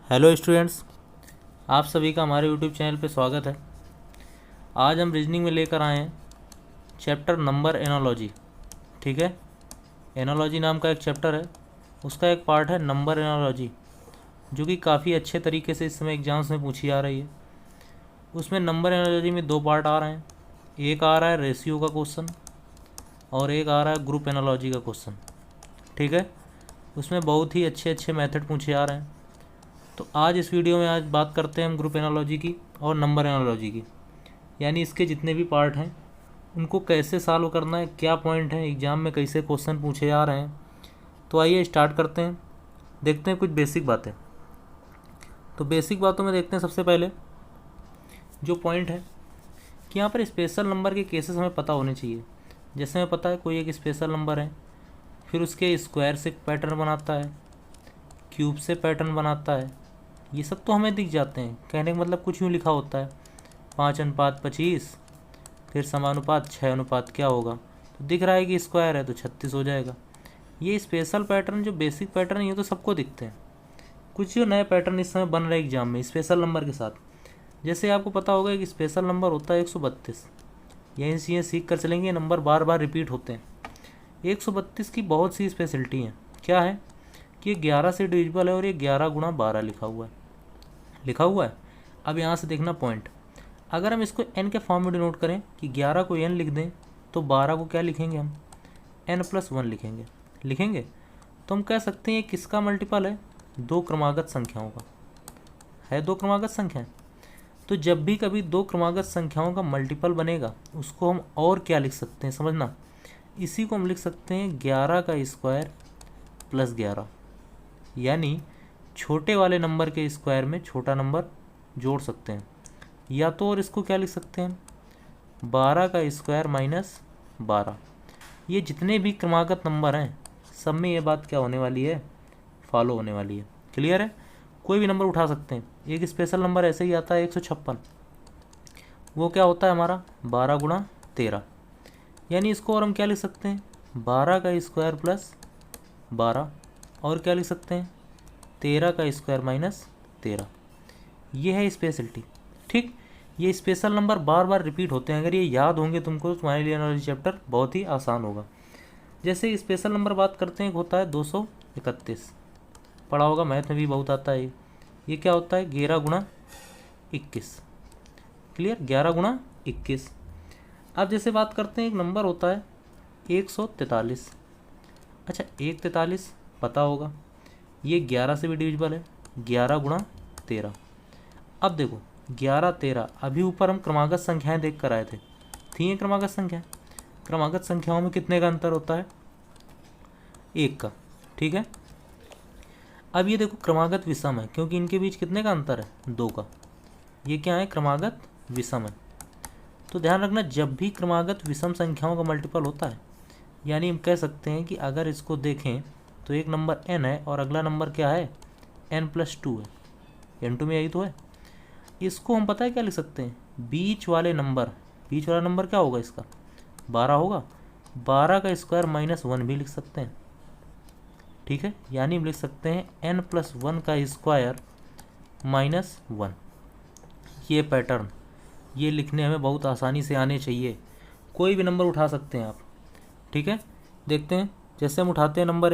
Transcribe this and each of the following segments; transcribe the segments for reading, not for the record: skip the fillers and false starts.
Hello students, आप सभी का हमारे यूट्यूब चैनल पे स्वागत है। आज हम रीजनिंग में लेकर आए हैं चैप्टर नंबर एनालॉजी। ठीक है, एनालॉजी नाम का एक चैप्टर है, उसका एक पार्ट है नंबर एनालॉजी, जो कि काफ़ी अच्छे तरीके से इस समय एग्जाम्स में पूछी आ रही है। उसमें नंबर एनालॉजी में दो पार्ट आ रहे हैं, एक आ रहा है रेशियो का क्वेश्चन और एक आ रहा है ग्रुप एनालॉजी का क्वेश्चन। ठीक है, उसमें बहुत ही अच्छे अच्छे मेथड पूछे आ रहे हैं। तो आज इस वीडियो में आज बात करते हैं हम ग्रुप एनालॉजी की और नंबर एनालॉजी की, यानी इसके जितने भी पार्ट हैं उनको कैसे सॉल्व करना है, क्या पॉइंट है, एग्ज़ाम में कैसे क्वेश्चन पूछे जा रहे हैं। तो आइए स्टार्ट करते हैं, देखते हैं कुछ बेसिक बातें। तो बेसिक बातों में देखते हैं सबसे पहले जो पॉइंट है कि यहाँ पर स्पेशल नंबर के केसेस हमें पता होने चाहिए। जैसे हमें पता है कोई एक स्पेशल नंबर है, फिर उसके स्क्वायर से पैटर्न बनाता है, क्यूब से पैटर्न बनाता है, ये सब तो हमें दिख जाते हैं। कहने का मतलब कुछ यूँ लिखा होता है 5:25, फिर समानुपात 6 क्या होगा, तो दिख रहा है कि स्क्वायर है तो 36 हो जाएगा। ये स्पेशल पैटर्न जो बेसिक पैटर्न ये तो सबको दिखते हैं। कुछ जो नए पैटर्न इस समय बन रहे हैं एग्जाम में स्पेशल नंबर के साथ, जैसे आपको पता होगा कि स्पेशल नंबर होता है 132। यहीं से ये सीख कर चलेंगे, नंबर बार बार रिपीट होते हैं। 132 की बहुत सी स्पेशलिटी हैं। क्या है कि 11 से डिविजिबल है और ये 11 × 12 लिखा हुआ है। अब यहाँ से देखना पॉइंट, अगर हम इसको n के फॉर्म में डिनोट करें कि 11 को n लिख दें तो 12 को क्या लिखेंगे हम, n+1 लिखेंगे। तो हम कह सकते हैं किसका मल्टीपल है, दो क्रमागत संख्याओं का है। दो क्रमागत संख्या, तो जब भी कभी दो क्रमागत संख्याओं का मल्टीपल बनेगा उसको हम और क्या लिख सकते हैं समझना, इसी को हम लिख सकते हैं 11 का स्क्वायर + 11, यानी छोटे वाले नंबर के स्क्वायर में छोटा नंबर जोड़ सकते हैं। या तो और इसको क्या लिख सकते हैं 12 का स्क्वायर - 12। ये जितने भी क्रमागत नंबर हैं सब में ये बात क्या होने वाली है, फॉलो होने वाली है। क्लियर है, कोई भी नंबर उठा सकते हैं। एक स्पेशल नंबर ऐसे ही आता है 156, वो क्या होता है हमारा 12 × 13, यानी इसको और हम क्या लिख सकते हैं 12 का स्क्वायर + 12, और क्या लिख सकते हैं 13 का स्क्वायर - 13। ये है स्पेशलिटी। ठीक, ये स्पेशल नंबर बार बार रिपीट होते हैं। अगर ये याद होंगे तुमको तो तुम्हारे लिए एनालॉजी चैप्टर बहुत ही आसान होगा। जैसे स्पेशल नंबर बात करते हैं, होता है 231, पढ़ा होगा, मैथ में भी बहुत आता है। ये क्या होता है 11 × 21। क्लियर, 11 × 21। अब जैसे बात करते हैं एक नंबर होता है 143। अच्छा, 143 पता होगा, ये 11 से भी डिविजिबल है, 11 × 13। अब देखो 11 13, अभी ऊपर हम क्रमागत संख्याएं देख कर आए थे, थी ये क्रमागत संख्याएं। क्रमागत संख्याओं में कितने का अंतर होता है, 1 का। ठीक है, अब ये देखो क्रमागत विषम है, क्योंकि इनके बीच कितने का अंतर है 2 का। ये क्या है क्रमागत विषम है। तो ध्यान रखना, जब भी क्रमागत विषम संख्याओं का मल्टीपल होता है, यानी हम कह सकते हैं कि अगर इसको देखें तो एक नंबर n है और अगला नंबर क्या है n+2 है, n2 में यही तो है। इसको हम पता है क्या लिख सकते हैं, बीच वाला नंबर क्या होगा इसका 12 होगा, 12 का स्क्वायर -1 भी लिख सकते हैं। ठीक है, यानी हम लिख सकते हैं n+1 का स्क्वायर -1। ये पैटर्न ये लिखने हमें बहुत आसानी से आने चाहिए, कोई भी नंबर उठा सकते हैं आप। ठीक है, देखते हैं, जैसे हम उठाते हैं नंबर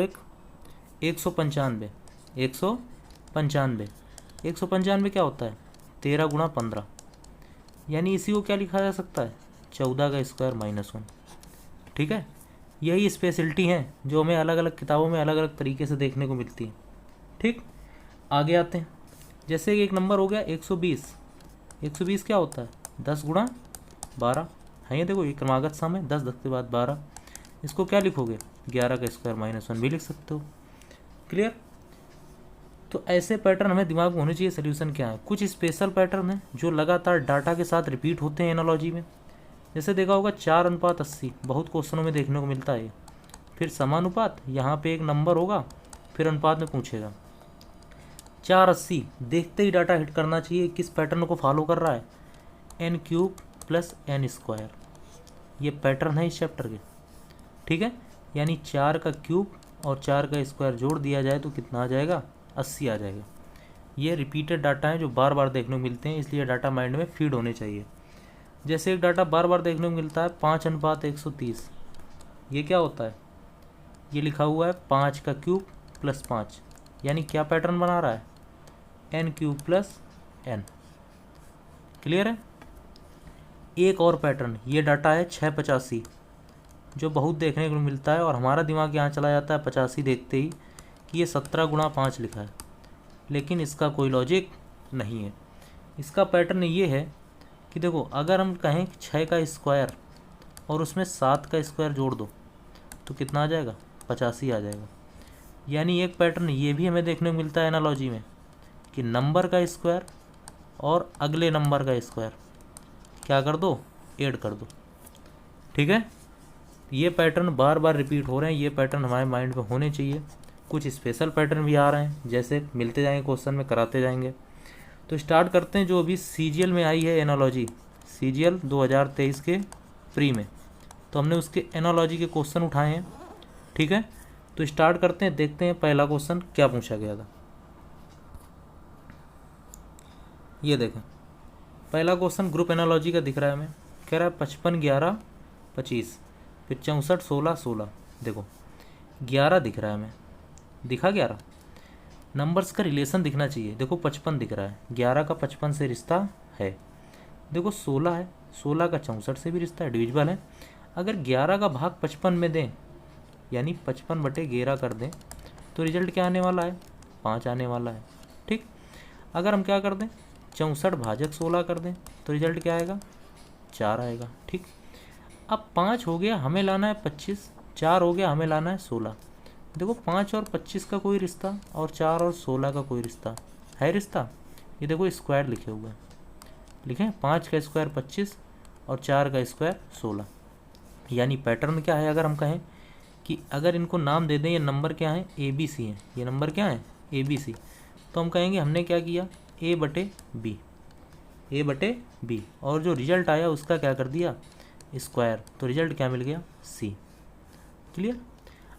195। 195 क्या होता है 13 × 15, यानी इसी को क्या लिखा जा सकता है 14 का स्क्वायर -1। ठीक है, यही स्पेशलिटी हैं जो हमें अलग अलग किताबों में अलग अलग तरीके से देखने को मिलती है। ठीक, आगे आते हैं। जैसे एक नंबर हो गया 120। 120 क्या होता है 10 × 12 है। ये देखो ये क्रमागत सम है, 10 10 के बाद 12। इसको क्या लिखोगे 11 का स्क्वायर -1 भी लिख सकते हो। क्लियर, तो ऐसे पैटर्न हमें दिमाग में होने चाहिए। सोल्यूशन क्या है, कुछ स्पेशल पैटर्न हैं जो लगातार डाटा के साथ रिपीट होते हैं एनालॉजी में। जैसे देखा होगा 4:80, बहुत क्वेश्चनों में देखने को मिलता है। फिर समानुपात, यहाँ पे एक नंबर होगा फिर अनुपात में पूछेगा। 480 देखते ही डाटा हिट करना चाहिए, किस पैटर्न को फॉलो कर रहा है n³ + n²। ये पैटर्न है इस चैप्टर के। ठीक है, यानी 4 का क्यूब और 4 का स्क्वायर जोड़ दिया जाए तो कितना आ जाएगा 80 आ जाएगा। ये रिपीटेड डाटा हैं जो बार बार देखने को मिलते हैं, इसलिए डाटा माइंड में फीड होने चाहिए। जैसे एक डाटा बार बार देखने को मिलता है 5:130, ये क्या होता है? ये लिखा हुआ है 5 का क्यूब प्लस 5, यानी क्या पैटर्न बना रहा है? n cube plus n। Clear है? एक और पैटर्न, ये डाटा है 685, जो बहुत देखने को मिलता है और हमारा दिमाग यहाँ चला जाता है 85 देखते ही कि ये 17 × 5 लिखा है, लेकिन इसका कोई लॉजिक नहीं है। इसका पैटर्न ये है कि देखो, अगर हम कहें 6 का स्क्वायर और उसमें 7 का स्क्वायर जोड़ दो तो कितना आ जाएगा? 85 आ जाएगा। यानी एक पैटर्न ये भी हमें देखने को मिलता है एनालॉजी में कि नंबर का स्क्वायर और अगले नंबर का स्क्वायर क्या कर दो? ऐड कर दो। ठीक है? ये पैटर्न बार बार रिपीट हो रहे हैं, ये पैटर्न हमारे माइंड में होने चाहिए। कुछ स्पेशल पैटर्न भी आ रहे हैं, जैसे मिलते जाएंगे क्वेश्चन में, कराते जाएंगे। तो स्टार्ट करते हैं जो अभी CGL में आई है एनालॉजी, CGL 2023 के प्री में, तो हमने उसके एनालॉजी के क्वेश्चन उठाए हैं। ठीक है, तो स्टार्ट करते हैं, देखते हैं पहला क्वेश्चन क्या पूछा गया था। ये देखें, पहला क्वेश्चन ग्रुप एनालॉजी का दिख रहा है हमें। कह रहा है 55 11 25, फिर 64 16 16। देखो 11 दिख रहा है हमें, दिखा 11। नंबर्स का रिलेशन दिखना चाहिए। देखो 55 दिख रहा है, 11 का 55 से रिश्ता है। देखो 16 है, 16 का 64 से भी रिश्ता है, डिविजिबल है। अगर 11 का भाग 55 में दें, यानी 55/11 कर दें, तो रिजल्ट क्या आने वाला है? 5 आने वाला है। ठीक, अगर हम क्या कर दें, 64 भाजक 16 कर दें, तो रिजल्ट क्या आएगा? 4 आएगा। ठीक, अब 5 हो गया, हमें लाना है 25, 4 हो गया, हमें लाना है 16। देखो 5 और 25 का कोई रिश्ता और 4 और 16 का कोई रिश्ता है? रिश्ता ये देखो स्क्वायर लिखे हुए हैं, लिखें 5 का स्क्वायर 25 और 4 का स्क्वायर 16। यानी पैटर्न क्या है? अगर हम कहें कि अगर इनको नाम दे दें, ये नंबर क्या है? ABC हैं। ये नंबर क्या है? ABC। तो हम कहेंगे हमने क्या किया? A/B, A/B, और जो रिजल्ट आया उसका क्या कर दिया? स्क्वायर। तो रिजल्ट क्या मिल गया? C। क्लियर?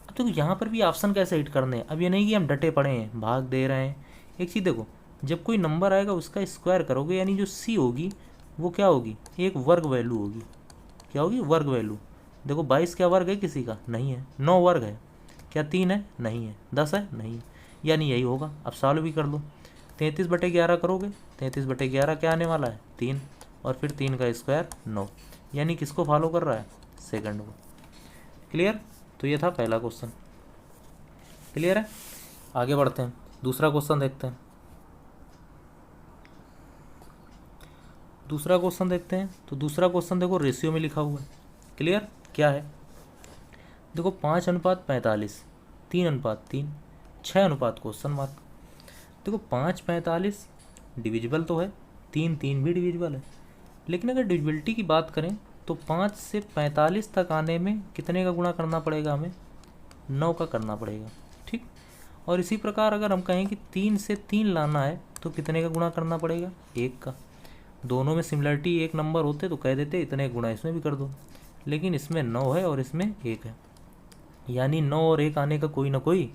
अब तो यहाँ पर भी ऑप्शन कैसे हिट करने हैं। अब ये नहीं कि हम डटे पड़े हैं, भाग दे रहे हैं। एक चीज़ देखो, जब कोई नंबर आएगा उसका स्क्वायर करोगे, यानी जो C होगी वो क्या होगी? एक वर्ग वैल्यू होगी। क्या होगी? वर्ग वैल्यू। देखो 22 क्या वर्ग है किसी का? नहीं है। 9 वर्ग है क्या? 3 है? नहीं है। 10 है? नहीं है। यानी यही होगा। अब सॉल्व भी कर लो, 33/11 करोगे, 33/11 क्या आने वाला है? 3, और फिर 3 का स्क्वायर 9। यानी किसको फॉलो कर रहा है? सेकंड को। क्लियर? तो ये था पहला क्वेश्चन। क्लियर है? आगे बढ़ते हैं, दूसरा क्वेश्चन देखते हैं। दूसरा क्वेश्चन देखते हैं, तो दूसरा क्वेश्चन देखो रेशियो में लिखा हुआ है। क्लियर? क्या है? देखो 5:45, 3:3, 6 क्वेश्चन मार्क। देखो 5:45 डिविजिबल तो है, 3 भी डिविजिबल है, लेकिन अगर डिविजिबिलिटी की बात करें तो 5 से 45 तक आने में कितने का गुणा करना पड़ेगा? हमें 9 का करना पड़ेगा। ठीक, और इसी प्रकार अगर हम कहें कि 3 से 3 लाना है तो कितने का गुणा करना पड़ेगा? 1 का। दोनों में सिमिलरिटी एक नंबर होते तो कह देते इतने गुणा इसमें भी कर दो, लेकिन इसमें 9 है और इसमें 1 है, यानी 9 और 1 आने का कोई ना कोई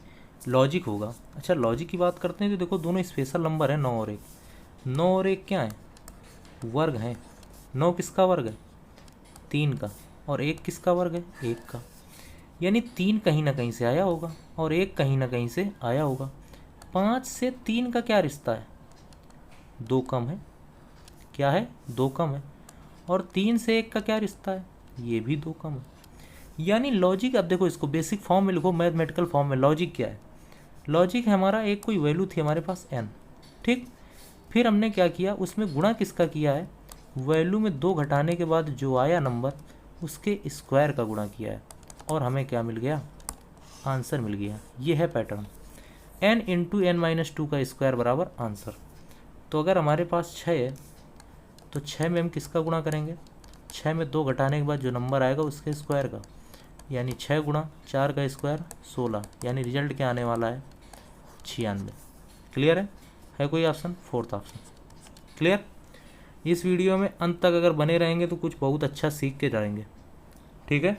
लॉजिक होगा। अच्छा, लॉजिक की बात करते हैं तो देखो दोनों स्पेशल नंबर है 9 और 1। 9 और 1 क्या है? वर्ग हैं। 9 किसका वर्ग है? 3 का। और 1 किसका वर्ग है? 1 का। यानी 3 कहीं ना कहीं से आया होगा और 1 कहीं ना कहीं से आया होगा। 5 से 3 का क्या रिश्ता है? 2 कम है। क्या है? 2 कम है। और 3 से 1 का क्या रिश्ता है? ये भी 2 कम है। यानी लॉजिक, अब देखो इसको बेसिक फॉर्म में लिखो, मैथमेटिकल फॉर्म में। लॉजिक क्या है? लॉजिक है हमारा, एक कोई वैल्यू थी हमारे पास n। ठीक, फिर हमने क्या किया? उसमें गुणा किसका किया है? वैल्यू में 2 घटाने के बाद जो आया नंबर उसके स्क्वायर का गुणा किया है, और हमें क्या मिल गया? आंसर मिल गया। ये है पैटर्न। n × n-2 का स्क्वायर बराबर आंसर। तो अगर हमारे पास 6 है तो 6 में हम किसका गुणा करेंगे? 6 में 2 घटाने के बाद जो नंबर आएगा उसके स्क्वायर का, यानी 6 गुणा 4 का स्क्वायर 16। यानी रिजल्ट क्या आने वाला है? 96। क्लियर है कोई ऑप्शन? Fourth option. क्लियर? इस वीडियो में अंत तक अगर बने रहेंगे तो कुछ बहुत अच्छा सीख के जाएंगे। ठीक है,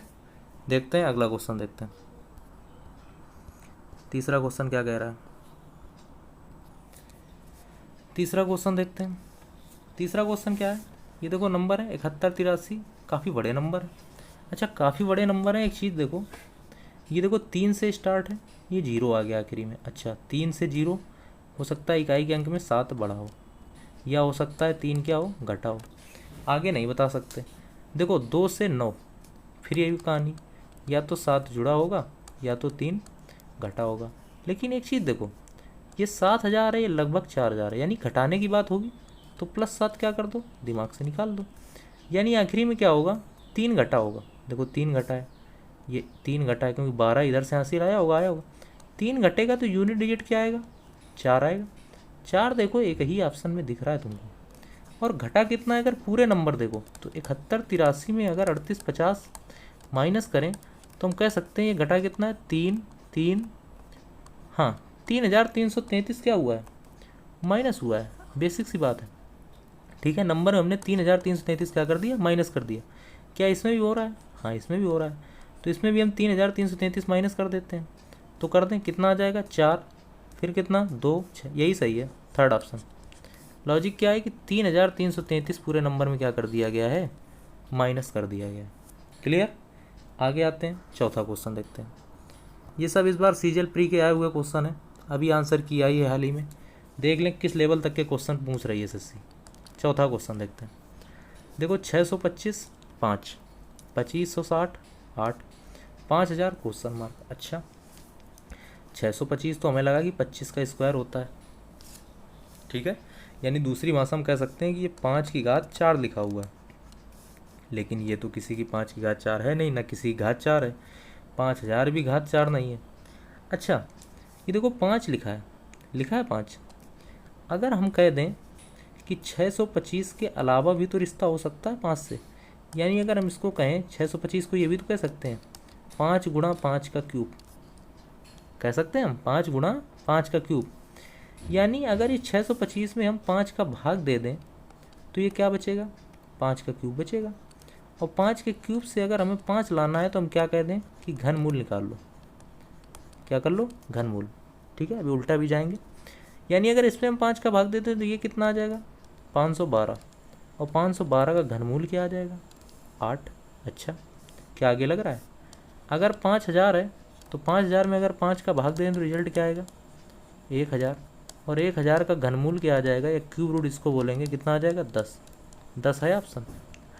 देखते हैं अगला क्वेश्चन। देखते हैं तीसरा क्वेश्चन क्या कह रहा है। तीसरा क्वेश्चन देखते हैं। तीसरा क्वेश्चन क्या है, ये देखो नंबर है 7183, काफ़ी बड़े नंबर है। अच्छा काफ़ी बड़े नंबर हैं, एक चीज़ देखो, ये देखो 3 से स्टार्ट है, ये 0 आ गया आखिरी में। अच्छा 3 से 0 हो सकता है इकाई के अंक में 7 बढ़ा हो, या हो सकता है 3 क्या हो, घटा हो, आगे नहीं बता सकते। देखो 2 से 9, फिर यही कहानी, या तो 7 जुड़ा होगा या तो 3 घटा होगा। लेकिन एक चीज़ देखो, ये 7000 है, ये लगभग 4000 है, यानी घटाने की बात होगी तो +7 क्या कर दो, दिमाग से निकाल दो, यानी आखिरी में क्या होगा, 3 घटा होगा। देखो 3 घटा है, ये 3 घटा है क्योंकि 12 इधर से हासिल आया होगा। 3 घटेगा तो यूनिट डिजिट क्या आएगा, 4 आएगा। 4 देखो एक ही ऑप्शन में दिख रहा है तुमको। और घटा कितना है, अगर पूरे नंबर देखो तो 7183 में अगर 3850 माइनस करें तो हम कह सकते हैं ये घटा कितना है, 3 हाँ 3333 क्या हुआ है, माइनस हुआ है, बेसिक सी बात है। ठीक है, नंबर में हमने 3333 क्या कर दिया, माइनस कर दिया। क्या इसमें भी हो रहा है, हाँ इसमें भी हो रहा है, तो इसमें भी हम 3333 माइनस कर देते हैं। तो कर दें, कितना आ जाएगा, 4, फिर कितना 2 6, यही सही है, थर्ड ऑप्शन। लॉजिक क्या है कि 3333 पूरे नंबर में क्या कर दिया गया है, माइनस कर दिया गया है। क्लियर। आगे आते हैं, चौथा क्वेश्चन देखते हैं। ये सब इस बार सीजीएल प्री के आए हुए क्वेश्चन है, अभी आंसर की आई है हाल ही में, देख लें किस लेवल तक के क्वेश्चन पूछ रही है एसएससी। चौथा क्वेश्चन देखते हैं। देखो 625 5, 2560 8, 5000 क्वेश्चन मार्क। अच्छा 625 तो हमें लगा कि 25 का स्क्वायर होता है, ठीक है, यानी दूसरी भाषा हम कह सकते हैं कि ये 5 की घात 4 लिखा हुआ है, लेकिन ये तो किसी की 5 की घात 4 है नहीं, ना किसी की घात 4 है, 5000 भी घात 4 नहीं है। अच्छा ये देखो 5 लिखा है 5। अगर हम कह दें कि 625 के अलावा भी तो रिश्ता हो सकता है 5 से, यानी अगर हम इसको कहें 625 को ये भी तो कह सकते हैं 5 गुणा 5 का क्यूब, कह सकते हैं हम 5 गुणा 5 का क्यूब। यानी अगर ये 625 में हम 5 का भाग दे दें तो ये क्या बचेगा, 5 का क्यूब बचेगा। और 5 के क्यूब से अगर हमें 5 लाना है तो हम क्या कह दें कि घनमूल निकाल लो, क्या कर लो, घनमूल। ठीक है, अभी उल्टा भी जाएंगे, यानी अगर इसमें हम 5 का भाग देते हैं तो ये कितना आ जाएगा, 512, और 512 का घनमूल क्या आ जाएगा, 8। अच्छा क्या आगे लग रहा है, अगर 5000 है तो 5000 में अगर 5 का भाग दें तो रिजल्ट क्या आएगा, 1000, और 1000 का घनमूल क्या आ जाएगा, या क्यूब रूट इसको बोलेंगे, कितना आ जाएगा, 10। 10 है ऑप्शन,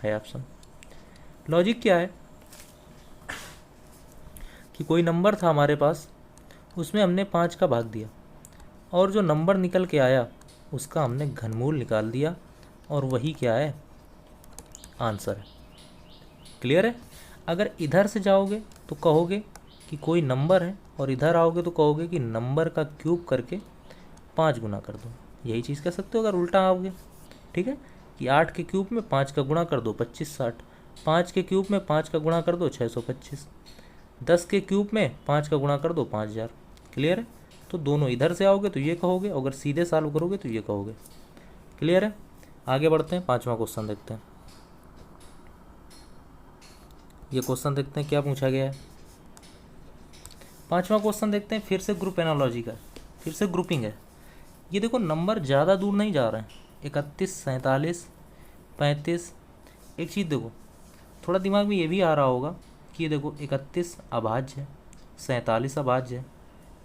है ऑप्शन। लॉजिक क्या है कि कोई नंबर था हमारे पास, उसमें हमने 5 का भाग दिया, और जो नंबर निकल के आया उसका हमने घनमूल निकाल दिया, और वही क्या है, आंसर है। क्लियर है। अगर इधर से जाओगे तो कहोगे कि कोई नंबर है, और इधर आओगे तो कहोगे कि नंबर का क्यूब करके 5 गुना कर दो, यही चीज़ कह सकते हो अगर उल्टा आओगे। ठीक है, कि 8 के क्यूब में 5 का गुणा कर दो 2560, 5 के क्यूब में 5 का गुणा कर दो 625, 10 के क्यूब में 5 का गुणा कर दो 5000। क्लियर है। तो दोनों इधर से आओगे तो ये कहोगे, अगर सीधे सॉल्व करोगे तो ये कहोगे। क्लियर है। आगे बढ़ते हैं, पांचवा क्वेश्चन देखते हैं। ये क्वेश्चन देखते हैं क्या पूछा गया है। पांचवा क्वेश्चन देखते हैं, फिर से ग्रुप एनालॉजी का, फिर से ग्रुपिंग है। ये देखो नंबर ज़्यादा दूर नहीं जा रहे हैं, 31 47 35। एक चीज़ देखो, थोड़ा दिमाग में ये भी आ रहा होगा कि ये देखो 31 अभाज्य है, 47 अभाज्य है,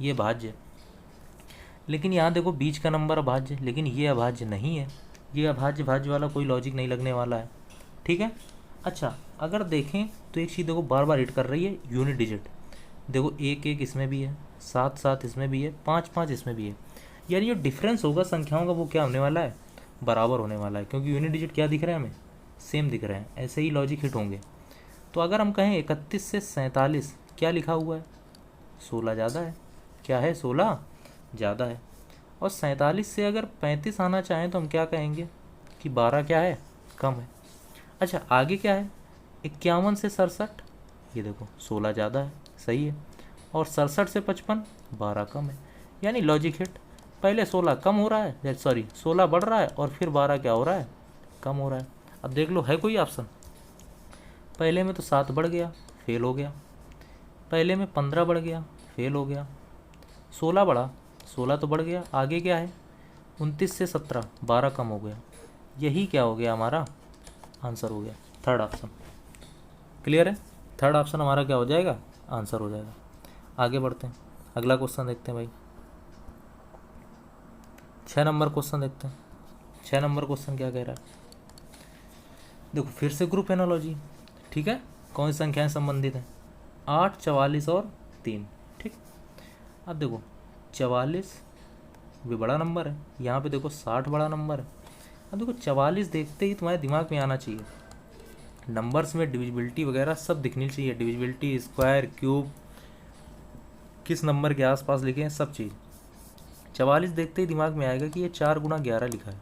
ये भाज्य है, लेकिन यहाँ देखो बीच का नंबर अभाज्य है, लेकिन ये अभाज्य नहीं है, ये अभाज्य भाज्य वाला कोई लॉजिक नहीं लगने वाला है। ठीक है। अच्छा अगर देखें तो एक चीज़ देखो बार बार हिट कर रही है, यूनिट डिजिट। देखो 1 1 इसमें भी है, 7 7 इसमें भी है, 5 5 इसमें भी है, यानी जो डिफरेंस होगा संख्याओं का वो क्या होने वाला है, बराबर होने वाला है, क्योंकि यूनिट डिजिट क्या दिख रहा है हमें, सेम दिख रहे हैं। ऐसे ही लॉजिक हिट होंगे। तो अगर हम कहें 31 से 47 क्या लिखा हुआ है, 16 ज़्यादा है, क्या है 16 ज़्यादा है। और 47 से अगर 35 आना चाहें तो हम क्या कहेंगे कि 12 क्या है, कम है। अच्छा आगे क्या है, 51 से 67, ये देखो 16 ज़्यादा है, सही है, और 67 से 55 12 कम है, यानी लॉजिक हिट। पहले 16 कम हो रहा है, सॉरी 16 बढ़ रहा है, और फिर 12 क्या हो रहा है, कम हो रहा है। अब देख लो है कोई ऑप्शन, पहले में तो 7 बढ़ गया, फेल हो गया, पहले में 15 बढ़ गया, फेल हो गया, 16 बढ़ा, 16 तो बढ़ गया, आगे क्या है 29 से 17, 12 कम हो गया, यही क्या हो गया हमारा आंसर हो गया, थर्ड ऑप्शन। क्लियर है, थर्ड ऑप्शन हमारा क्या हो जाएगा, आंसर हो जाएगा। आगे बढ़ते हैं, अगला क्वेश्चन देखते हैं भाई। 6 नंबर क्वेश्चन देखते हैं। 6 नंबर क्वेश्चन क्या कह रहा है, देखो फिर से ग्रुप एनालॉजी, ठीक है। कौन सी संख्याएं संबंधित हैं, 8, 44 और 3, ठीक। अब देखो 44 भी बड़ा नंबर है, यहाँ पे देखो 60 बड़ा नंबर है। अब देखो 44 देखते ही तुम्हारे दिमाग में आना चाहिए, नंबर्स में डिविजिबिलिटी वगैरह सब दिखनी चाहिए, डिविजिबिलिटी, स्क्वायर, क्यूब, किस नंबर के आसपास लिखे हैं, सब चीज़। 44 देखते ही दिमाग में आएगा कि ये 4 गुना 11 लिखा है।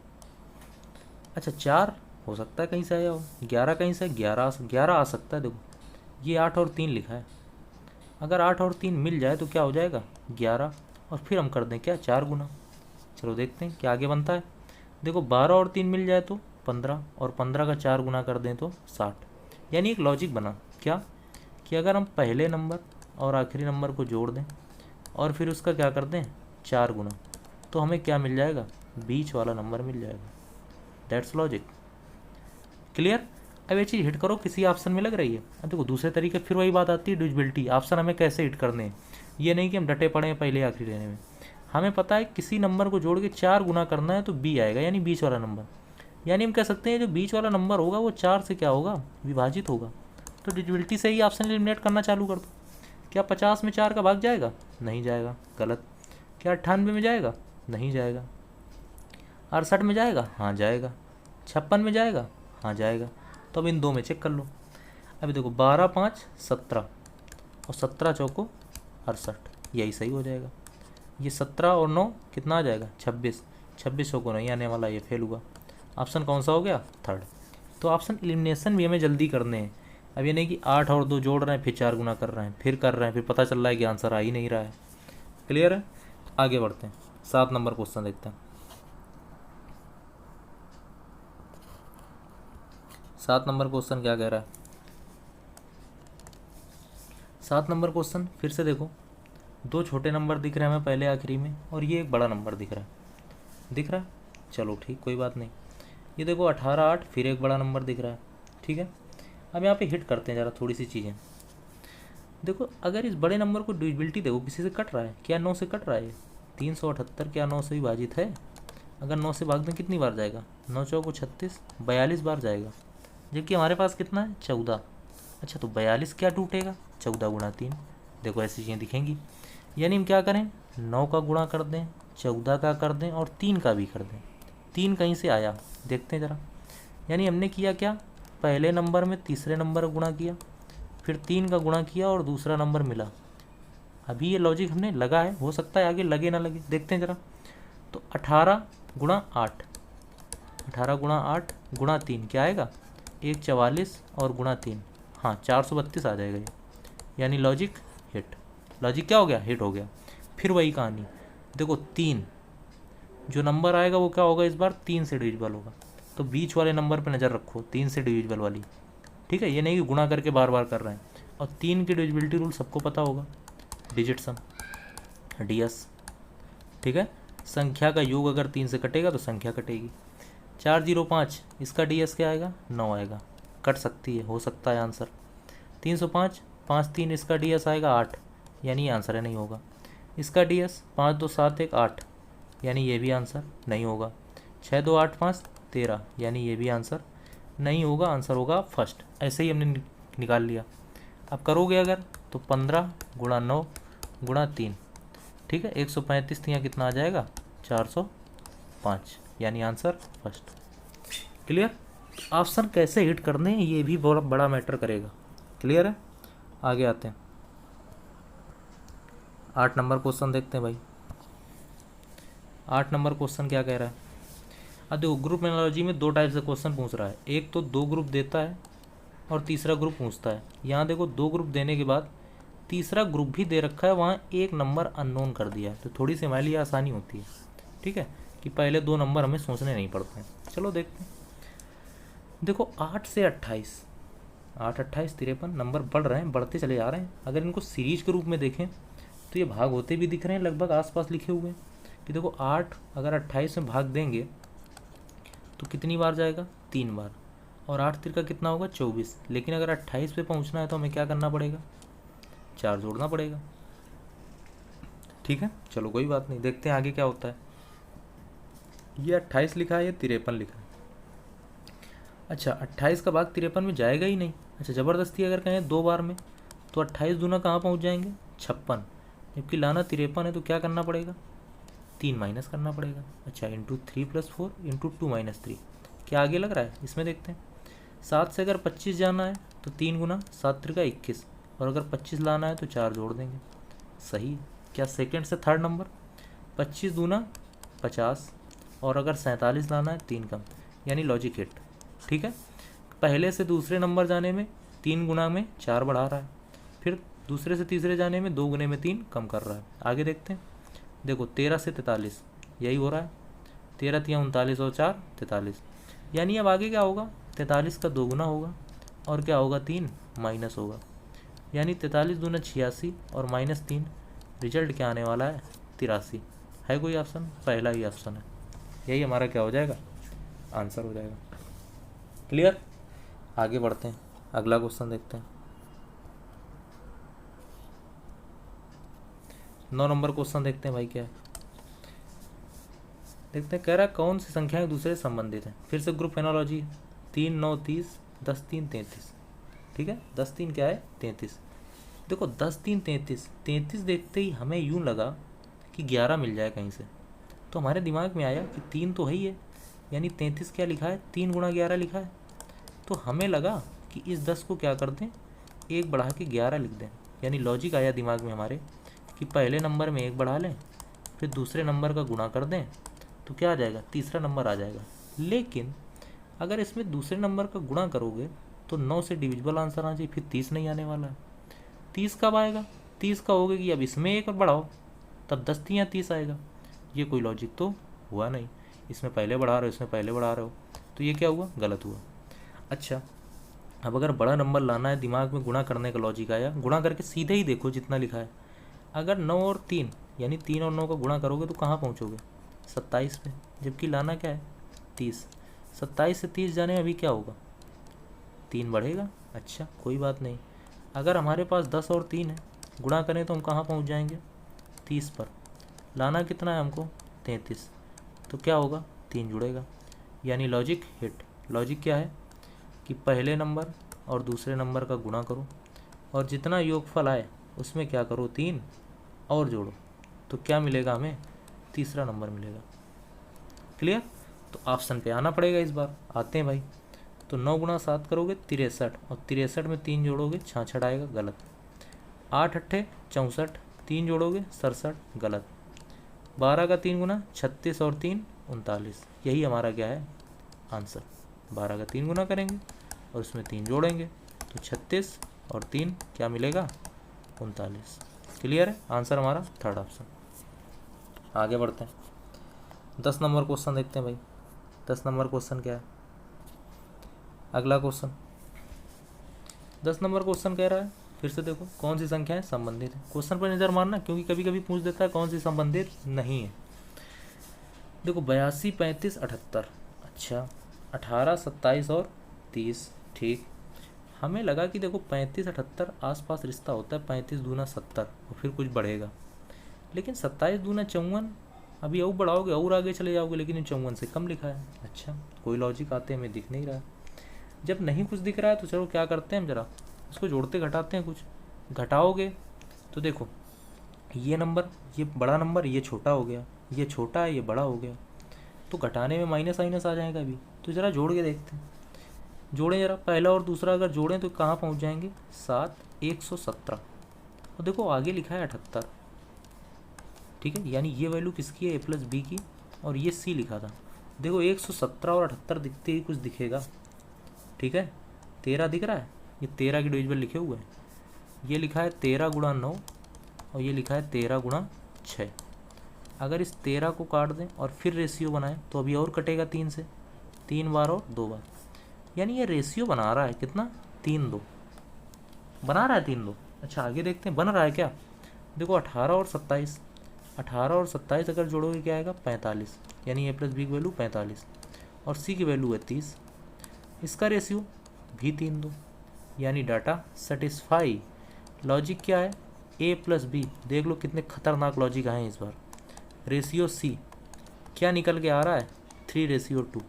अच्छा 4 हो सकता है कहीं से आया हो, 11 कहीं से, 11 आ सकता है। देखो ये 8 और 3 लिखा है, अगर 8 और 3 मिल जाए तो क्या हो जाएगा 11, और फिर हम कर दें क्या 4 गुना। चलो देखते हैं क्या आगे बनता है। देखो 12 और 3 मिल जाए तो 15, और 15 का 4 गुना कर दें तो 60। यानी एक लॉजिक बना क्या, कि अगर हम पहले नंबर और आखिरी नंबर को जोड़ दें और फिर उसका क्या कर दें 4 गुना, तो हमें क्या मिल जाएगा, बीच वाला नंबर मिल जाएगा। That's logic. क्लियर। अब ये चीज़ हिट करो, किसी ऑप्शन में लग रही है। अब देखो दूसरे तरीके फिर वही बात आती है, डिविजिबिलिटी। ऑप्शन हमें कैसे हिट करने हैं, ये नहीं कि हम डटे पड़े हैं पहले आखिरी रहने में। हमें पता है किसी नंबर को जोड़ के 4 गुना करना है तो बी आएगा, यानी बीच वाला नंबर। यानी हम कह सकते हैं जो बीच वाला नंबर होगा वो 4 से क्या होगा, विभाजित होगा। तो डिविजिबिलिटी से ही ऑप्शन एलिमिनेट करना चालू कर दो। क्या 50 में 4 का भाग जाएगा, नहीं जाएगा, गलत। क्या 98 में जाएगा, नहीं जाएगा। 68 में जाएगा, हाँ जाएगा। 56 में जाएगा, हाँ जाएगा। तो अब इन दो में चेक कर लो। अभी देखो 12, 5, 17 और 17 चौको 68, यही सही हो जाएगा। ये 17 और 9 कितना आ जाएगा, 26। 26 चौको नहीं आने वाला, ये फेल हुआ। ऑप्शन कौन सा हो गया, थर्ड। तो ऑप्शन एलिमिनेशन भी हमें जल्दी करने हैं। अब ये नहीं कि 8 और 2 जोड़ रहे हैं फिर 4 गुना कर रहे हैं, फिर कर रहे हैं, फिर पता चल रहा है कि आंसर आ ही नहीं रहा है। क्लियर है, आगे बढ़ते हैं। 7 नंबर क्वेश्चन देखते हैं। 7 नंबर क्वेश्चन क्या कह रहा है, 7 नंबर क्वेश्चन फिर से देखो, 2 छोटे नंबर दिख रहे हैं हमें पहले आखिरी में, और ये एक बड़ा नंबर दिख रहा है, दिख रहा है। चलो ठीक, कोई बात नहीं। ये देखो 18, 8, फिर एक बड़ा नंबर दिख रहा है, ठीक है। अब यहाँ पे हिट करते हैं ज़रा थोड़ी सी चीज़ें। देखो अगर इस बड़े नंबर को डिविजिबिलिटी देखो किसी से कट रहा है, क्या 9 से कट रहा है, 378 क्या 9 से विभाजित है। अगर 9 से भाग दें कितनी बार जाएगा, 9 चौको 36, 42 बार जाएगा। जबकि हमारे पास कितना है, 14। अच्छा तो 42 क्या टूटेगा, 14 गुणा 3। देखो ऐसी चीज़ें दिखेंगी। यानी हम क्या करें, 9 का गुणा कर दें, 14 का कर दें और 3 का भी कर दें। 3 कहीं से आया, देखते हैं ज़रा। यानी हमने किया क्या, पहले नंबर में तीसरे नंबर का गुणा किया, फिर 3 का गुणा किया और दूसरा नंबर मिला। अभी ये लॉजिक हमने लगा है, हो सकता है आगे लगे ना लगे, देखते हैं ज़रा। तो 18 गुणा 8, 18 गुणा 8 गुणा 3 क्या आएगा, 144 और गुणा 3, हाँ 432 आ जाएगा ये। यानी लॉजिक हिट। लॉजिक क्या हो गया, हिट हो गया। फिर वही कहानी, देखो 3 जो नंबर आएगा वो क्या होगा, इस बार 3 से डिविजिबल होगा। तो बीच वाले नंबर पे नज़र रखो, 3 से डिविजिबल वाली, ठीक है। ये नहीं कि गुणा करके बार बार कर रहे हैं। और 3 की डिविजिबिलिटी रूल सबको पता होगा, डिजिट सम, डीएस, ठीक है। संख्या का योग अगर 3 से कटेगा तो संख्या कटेगी। 405 इसका डीएस क्या आएगा, 9 आएगा, कट सकती है, हो सकता है आंसर। 305, 5 3 इसका डीएस आएगा 8, यानी आंसर है, नहीं होगा। इसका डीएस 5 2 7 1 8, यानी ये भी आंसर नहीं होगा। 6 2 8 5 13, यानी ये भी आंसर नहीं होगा, आंसर होगा फर्स्ट। ऐसे ही हमने निकाल लिया। अब करोगे अगर तो 15 गुणा 9 गुणा 3, ठीक है। 135 थी, कितना आ जाएगा, 405, यानी आंसर फर्स्ट। क्लियर। ऑप्शन कैसे हिट करने हैं ये भी बहुत बड़ा मैटर करेगा। क्लियर है, आगे आते हैं। 8 नंबर क्वेश्चन देखते हैं भाई। 8 नंबर क्वेश्चन क्या कह रहा है, अब देखो ग्रुप एनालॉजी में 2 टाइप से क्वेश्चन पूछ रहा है। एक तो 2 ग्रुप देता है और तीसरा ग्रुप पूछता है। यहाँ देखो 2 ग्रुप देने के बाद तीसरा ग्रुप भी दे रखा है, वहाँ एक नंबर अननोन कर दिया है। तो थोड़ी सी हमारे लिए आसानी होती है, ठीक है, कि पहले 2 नंबर हमें सोचने नहीं पड़ते हैं। चलो देखते हैं। देखो 8 से 28, 8 28 53 नंबर बढ़ रहे हैं, बढ़ते चले जा रहे हैं। अगर इनको सीरीज के रूप में देखें तो ये भाग होते भी दिख रहे हैं, लगभग आसपास लिखे हुए हैं। कि देखो 8 अगर 28 में भाग देंगे तो कितनी बार जाएगा, 3 बार, और 8 तिरका कितना होगा 24। लेकिन अगर 28 पे पहुंचना है तो हमें क्या करना पड़ेगा, 4 जोड़ना पड़ेगा। ठीक है, चलो कोई बात नहीं, देखते हैं आगे क्या होता है। ये 28 लिखा है, ये 53 लिखा है। अच्छा 28 का भाग 53 में जाएगा ही नहीं। अच्छा ज़बरदस्ती अगर कहें 2 बार में तो 28 दूना कहाँ पहुँच जाएंगे, 56। जबकि लाना 53 है तो क्या करना पड़ेगा, 3 माइनस करना पड़ेगा। अच्छा इंटू 3 + 4 इंटू 2 - 3, क्या आगे लग रहा है, इसमें देखते हैं। 7 से अगर 25 जाना है तो 3 गुना 7 तिरका 21, और अगर 25 लाना है तो 4 जोड़ देंगे। सही है। क्या सेकंड से थर्ड नंबर, 25 दूना 50, और अगर 47 लाना है 3 कम, यानी लॉजिक हिट। ठीक है, पहले से दूसरे नंबर जाने में 3 गुना में 4 बढ़ा रहा है, फिर दूसरे से तीसरे जाने में 2 गुने में 3 कम कर रहा है। आगे देखते हैं। देखो 13 से 43 यही हो रहा है, 13 तिया 39 और 4 43, यानी अब आगे क्या होगा, 43 का 2 गुना होगा, और क्या होगा 3 माइनस होगा, यानी 43 दूना 86 और -3, रिजल्ट क्या आने वाला है 83। है कोई ऑप्शन, पहला ही ऑप्शन है, यही हमारा क्या हो जाएगा, आंसर हो जाएगा। क्लियर, आगे बढ़ते हैं, अगला क्वेश्चन देखते हैं। 9 नंबर क्वेश्चन देखते हैं भाई क्या है। देखते हैं, कह रहा है कौन सी संख्याएं एक दूसरे से संबंधित हैं। फिर से ग्रुप एनालॉजी, 3 9 30, 10 3 33। ठीक है, 10 3 क्या है 33। देखो 10 3 33, 33 देखते ही हमें यूं लगा कि 11 मिल जाए कहीं से, तो हमारे दिमाग में आया कि 3 तो है ही है, यानी 33 क्या लिखा है, 3 गुणा 11 लिखा है। तो हमें लगा कि इस 10 को क्या कर दें, 1 बढ़ा के 11 लिख दें। यानी लॉजिक आया दिमाग में हमारे कि पहले नंबर में 1 बढ़ा लें, फिर दूसरे नंबर का गुणा कर दें, तो क्या आ जाएगा, तीसरा नंबर आ जाएगा। लेकिन अगर इसमें दूसरे नंबर का गुणा करोगे तो 9 से डिविजिबल आंसर आ जाए, फिर 30 नहीं आने वाला है। 30 कब आएगा, 30 का होगा कि अब इसमें 1 और बढ़ाओ, तब 10 3 30 आएगा। ये कोई लॉजिक तो हुआ नहीं, इसमें पहले बढ़ा रहे हो, इसमें पहले बढ़ा रहे हो, तो ये क्या हुआ, गलत हुआ। अच्छा अब अगर बड़ा नंबर लाना है, दिमाग में गुणा करने का लॉजिक आया, गुणा करके सीधे ही देखो जितना लिखा है। अगर 9 और 3 यानी 3 और 9 का गुणा करोगे तो कहाँ पहुँचोगे, 27 पे, जबकि लाना क्या है 30। 27 से 30 जाने में अभी क्या होगा, 3 बढ़ेगा। अच्छा कोई बात नहीं, अगर हमारे पास 10 और 3 है, गुणा करें तो हम कहाँ पहुँच जाएंगे, 30 पर। लाना कितना है हमको, 33, तो क्या होगा, 3 जुड़ेगा, यानी लॉजिक हिट। लॉजिक क्या है कि पहले नंबर और दूसरे नंबर का गुणा करो, और जितना योगफल आए उसमें क्या करो, 3 और जोड़ो, तो क्या मिलेगा हमें, तीसरा नंबर मिलेगा। क्लियर, तो ऑप्शन पे आना पड़ेगा इस बार। आते हैं भाई, तो 9 गुणा 7 करोगे 63, और 63 में 3 जोड़ोगे 66 आएगा, गलत। 8 8 64, 3 जोड़ोगे 67, गलत। 12 का 3 गुना 36 और 3 39, यही हमारा क्या है आंसर। 12 का 3 गुना करेंगे और उसमें 3 जोड़ेंगे तो 36 और 3 क्या मिलेगा, 39। क्लियर है, आंसर हमारा थर्ड ऑप्शन। आगे बढ़ते हैं, 10 नंबर क्वेश्चन देखते हैं भाई। 10 नंबर क्वेश्चन क्या है, अगला क्वेश्चन 10 नंबर क्वेश्चन कह रहा है, फिर से देखो कौन सी संख्याएं संबंधित है। क्वेश्चन पर नज़र मारना, क्योंकि कभी कभी पूछ देता है कौन सी संबंधित नहीं है। देखो 82 35 78, अच्छा 18 27 और 30, ठीक। हमें लगा कि देखो 35 78 आसपास रिश्ता होता है, 35 दूना 70 और फिर कुछ बढ़ेगा, लेकिन 27 दूना 54, अभी और बढ़ाओगे और आगे चले जाओगे, लेकिन 54 से कम लिखा है। अच्छा कोई लॉजिक आते हमें दिख नहीं रहा है। जब नहीं कुछ दिख रहा है तो चलो क्या करते हैं, हम जरा इसको जोड़ते घटाते हैं। कुछ घटाओगे तो देखो ये नंबर, ये बड़ा नंबर, ये छोटा हो गया, ये छोटा है, ये बड़ा हो गया, तो घटाने में माइनस माइनस आ जाएगा अभी। तो ज़रा जोड़ के देखते हैं, जोड़ें जरा, पहला और दूसरा अगर जोड़ें तो कहाँ पहुँच जाएंगे, 7 117, और देखो आगे लिखा है 78, ठीक है, यानी ये वैल्यू किसकी है, a + b की, और ये c लिखा था। देखो 117 और 78 दिखते ही कुछ दिखेगा, ठीक है। 13 दिख रहा है, ये 13 के डिविजिबल लिखे हुए हैं, ये लिखा है 13 गुणा 9 और ये लिखा है 13 गुणा 6। अगर इस 13 को काट दें और फिर रेशियो बनाएं तो अभी और कटेगा 3 से, 3 बार और 2 बार, यानी ये रेशियो बना रहा है कितना, 3 2 बना रहा है, 3 2। अच्छा आगे देखते हैं बन रहा है क्या। देखो 18 और 27, 18 और 27 अगर जोड़ोगे क्या आएगा 45, यानी a प्लस बी की वैल्यू 45 और c की वैल्यू है 30। इसका रेशियो भी 3 2, यानी डाटा सेटिस्फाई। लॉजिक क्या है a प्लस बी, देख लो कितने खतरनाक लॉजिक आए हैं इस बार। रेशियो c क्या निकल के आ रहा है 3:2,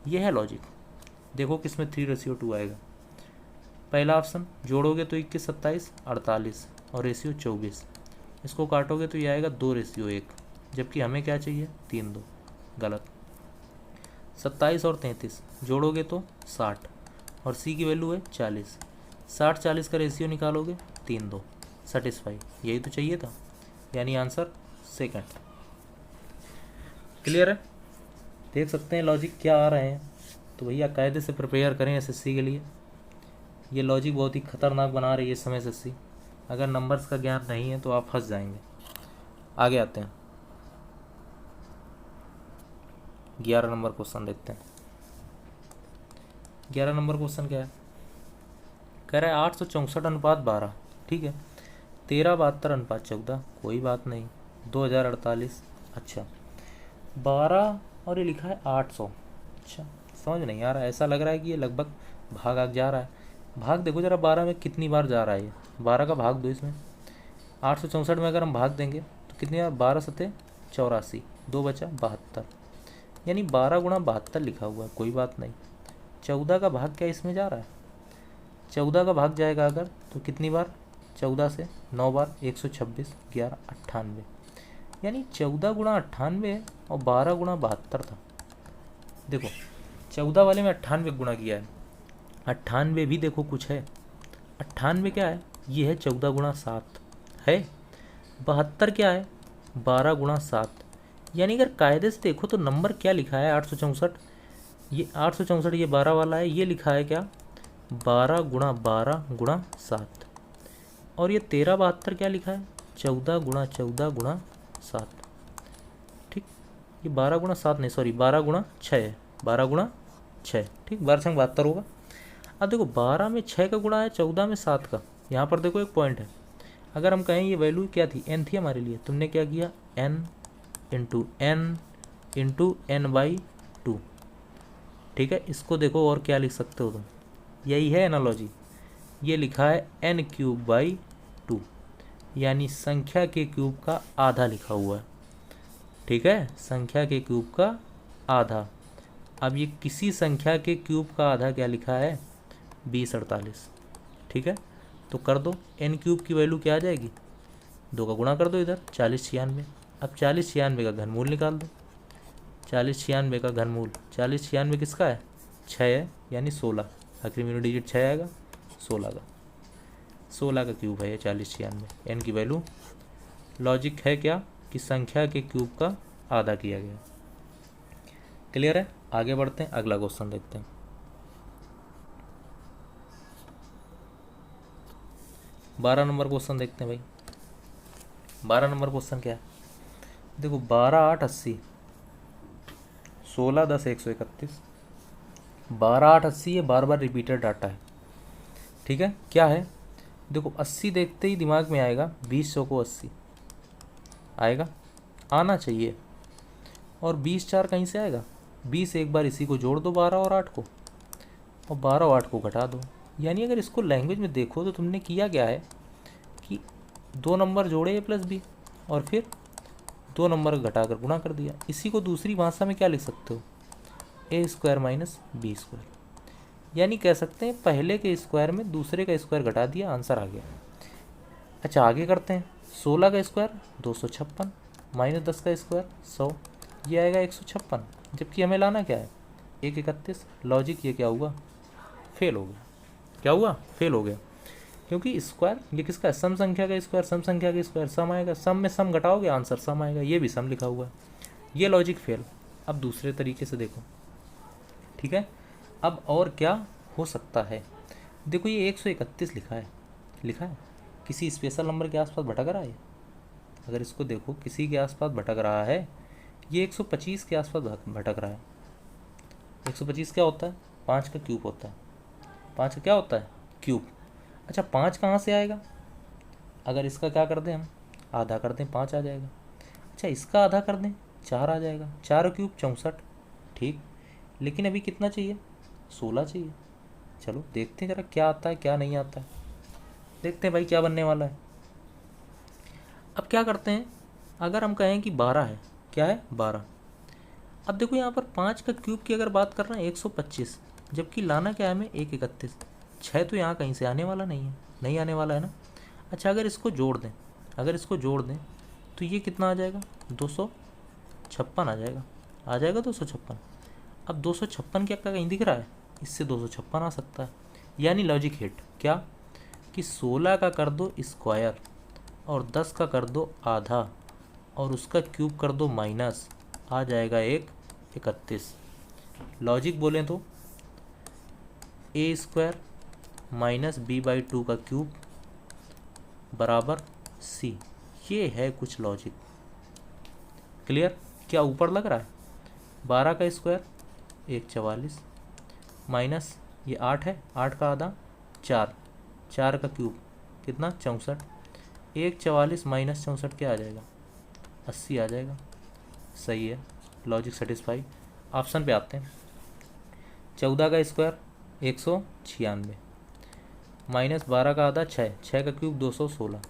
ये है लॉजिक। देखो किसमें 3:2 आएगा। पहला ऑप्शन जोड़ोगे तो 21 27 48 और रेशियो 24, इसको काटोगे तो ये आएगा 2:1, जबकि हमें क्या चाहिए 3:2, गलत। 27 और 33 जोड़ोगे तो 60 और c की वैल्यू है 40, 60 40 का रेशियो निकालोगे 3:2, सेटिस्फाई, यही तो चाहिए था, यानी आंसर सेकंड। क्लियर है, देख सकते हैं लॉजिक क्या आ रहे हैं। तो भैया कायदे से प्रिपेयर करें एसएससी के लिए, ये लॉजिक बहुत ही खतरनाक बना रही है इस समय एसएससी। अगर नंबर्स का ज्ञान नहीं है तो आप फंस जाएंगे। आगे आते हैं, 11 नंबर क्वेश्चन देखते हैं। 11 नंबर क्वेश्चन क्या है, कह रहा है 864:12, ठीक है। 1372:14, कोई बात नहीं। 2048, अच्छा। 12 और ये लिखा है 800, अच्छा समझ नहीं आ रहा है। ऐसा लग रहा है कि ये लगभग भाग आग जा रहा है। भाग देखो जरा 12 में कितनी बार जा रहा है ये, 12 का भाग दो इसमें। 864 में अगर हम भाग देंगे तो कितनी बार, 12 सते 84, 2 बचा 72, यानी 12 गुणा 72 लिखा हुआ है, कोई बात नहीं। 14 का भाग क्या इसमें जा रहा है, 14 का भाग जाएगा अगर तो कितनी बार, 14 से 9 बार, 126, 11 98, यानी 14 गुणा 98 और 12 गुणा 72 था। देखो 14 वाले में 98 गुणा किया है, 98 भी देखो कुछ है। 98 क्या है, ये है 14 गुणा 7 है। 72 क्या है, 12 गुणा 7, यानी अगर कायदे से देखो तो नंबर क्या लिखा है 864, ये 864 ये 12 वाला है, ये लिखा है क्या 12 गुणा 12 गुणा 7, और ये 1372 क्या लिखा है 14 गुणा 14 गुणा 7, ठीक। ये 12 गुणा 7 नहीं, सॉरी 12 गुणा 6 है, 12 गुणा 6, ठीक, 1272 होगा। अब देखो 12 में 6 का गुणा है, 14 में 7 का। यहाँ पर देखो एक पॉइंट है, अगर हम कहें ये वैल्यू क्या थी, n थी हमारे लिए, तुमने क्या किया n इंटू n/2, ठीक है। इसको देखो और क्या लिख सकते हो तुम, यही है एनालॉजी। ये लिखा है n³/2, यानी संख्या के क्यूब का आधा लिखा हुआ है, ठीक है, संख्या के क्यूब का आधा। अब ये किसी संख्या के क्यूब का आधा क्या लिखा है 2048, ठीक है। तो कर दो, n³ की वैल्यू क्या आ जाएगी, 2 का गुणा कर दो इधर, 40 96। अब 40 96 का घनमूल निकाल दो, 40 96 का घनमूल, 40 96 किसका है 6 है, यानी 16, आखिरी में डिजिट 6 आएगा, 16 का, 16 का क्यूब है ये 40 96। n की वैल्यू, लॉजिक है क्या कि संख्या के क्यूब का आधा किया गया। क्लियर है, आगे बढ़ते हैं, अगला क्वेश्चन देखते हैं। 12 नंबर क्वेश्चन देखते हैं भाई। 12 नंबर क्वेश्चन क्या है, देखो 12 8 80, 16 10 131, 12 8 80 ये बार बार रिपीटेड डाटा है, ठीक है। क्या है, देखो 80 देखते ही दिमाग में आएगा 20 100 को 80 आएगा, आना चाहिए। और 20 4 कहीं से आएगा, 20 एक बार इसी को जोड़ दो 12 और 8 को, और 12 और 8 को घटा दो। यानी अगर इसको लैंग्वेज में देखो तो तुमने किया क्या है कि 2 नंबर जोड़े a प्लस बी और फिर 2 नंबर घटाकर गुणा कर दिया। इसी को दूसरी भाषा में क्या लिख सकते हो, a² - b², यानी कह सकते हैं पहले के स्क्वायर में दूसरे का स्क्वायर घटा दिया, आंसर आ गया। अच्छा आगे करते हैं, 16 का स्क्वायर 256 - 10 का स्क्वायर 100, ये आएगा 156, जबकि हमें लाना क्या है 131। लॉजिक ये क्या हुआ, फेल हो गया। क्या हुआ, फेल हो गया, क्योंकि स्क्वायर ये किसका है, सम संख्या का स्क्वायर, सम संख्या का स्क्वायर सम आएगा, सम में सम घटाओगे आंसर सम आएगा, ये भी सम लिखा हुआ है, ये लॉजिक फेल। अब दूसरे तरीके से देखो, ठीक है। अब और क्या हो सकता है, देखो ये 131 लिखा है किसी स्पेशल नंबर के आसपास भटक रहा है। अगर इसको देखो किसी के आसपास भटक रहा है, ये 125 के आसपास भटक रहा है। 125 क्या होता है, 5 का क्यूब होता है, 5 का क्या होता है क्यूब। अच्छा 5 कहाँ से आएगा, अगर इसका क्या कर दें हम, आधा कर दें 5 आ जाएगा। अच्छा इसका आधा कर दें 4 आ जाएगा। 4 क्यूब 64, ठीक। लेकिन अभी कितना चाहिए, 16 चाहिए। चलो देखते हैं ज़रा क्या आता है क्या नहीं आता है, देखते हैं भाई क्या बनने वाला है। अब क्या करते हैं, अगर हम कहें कि 12 है, क्या है 12। अब देखो यहाँ पर 5 का क्यूब की अगर बात कर रहे हैं 125, जबकि लाना क्या है हमें 131। 6 तो यहाँ कहीं से आने वाला नहीं है, नहीं आने वाला है ना। अच्छा अगर इसको जोड़ दें, अगर इसको जोड़ दें तो ये कितना आ जाएगा, 256 आ जाएगा 256। अब 256 क्या कहीं दिख रहा है, इससे 256 आ सकता है। यानी लॉजिक हिट क्या, कि 16 का कर दो स्क्वायर और 10 का कर दो आधा और उसका क्यूब कर दो माइनस, आ जाएगा 131। लॉजिक बोलें तो ए स्क्वायर माइनस b/2 का क्यूब बराबर c, ये है कुछ लॉजिक। क्लियर, क्या ऊपर लग रहा है 12 का स्क्वायर 144 माइनस ये 8 है, 8 का आधा 4, 4 का क्यूब कितना 64, 144 माइनस 64 क्या आ जाएगा 80 आ जाएगा। सही है, लॉजिक सेटिस्फाई। ऑप्शन पे आते हैं। 14 का स्क्वायर 196 माइनस 12 का आधा 6, 6 का क्यूब 216।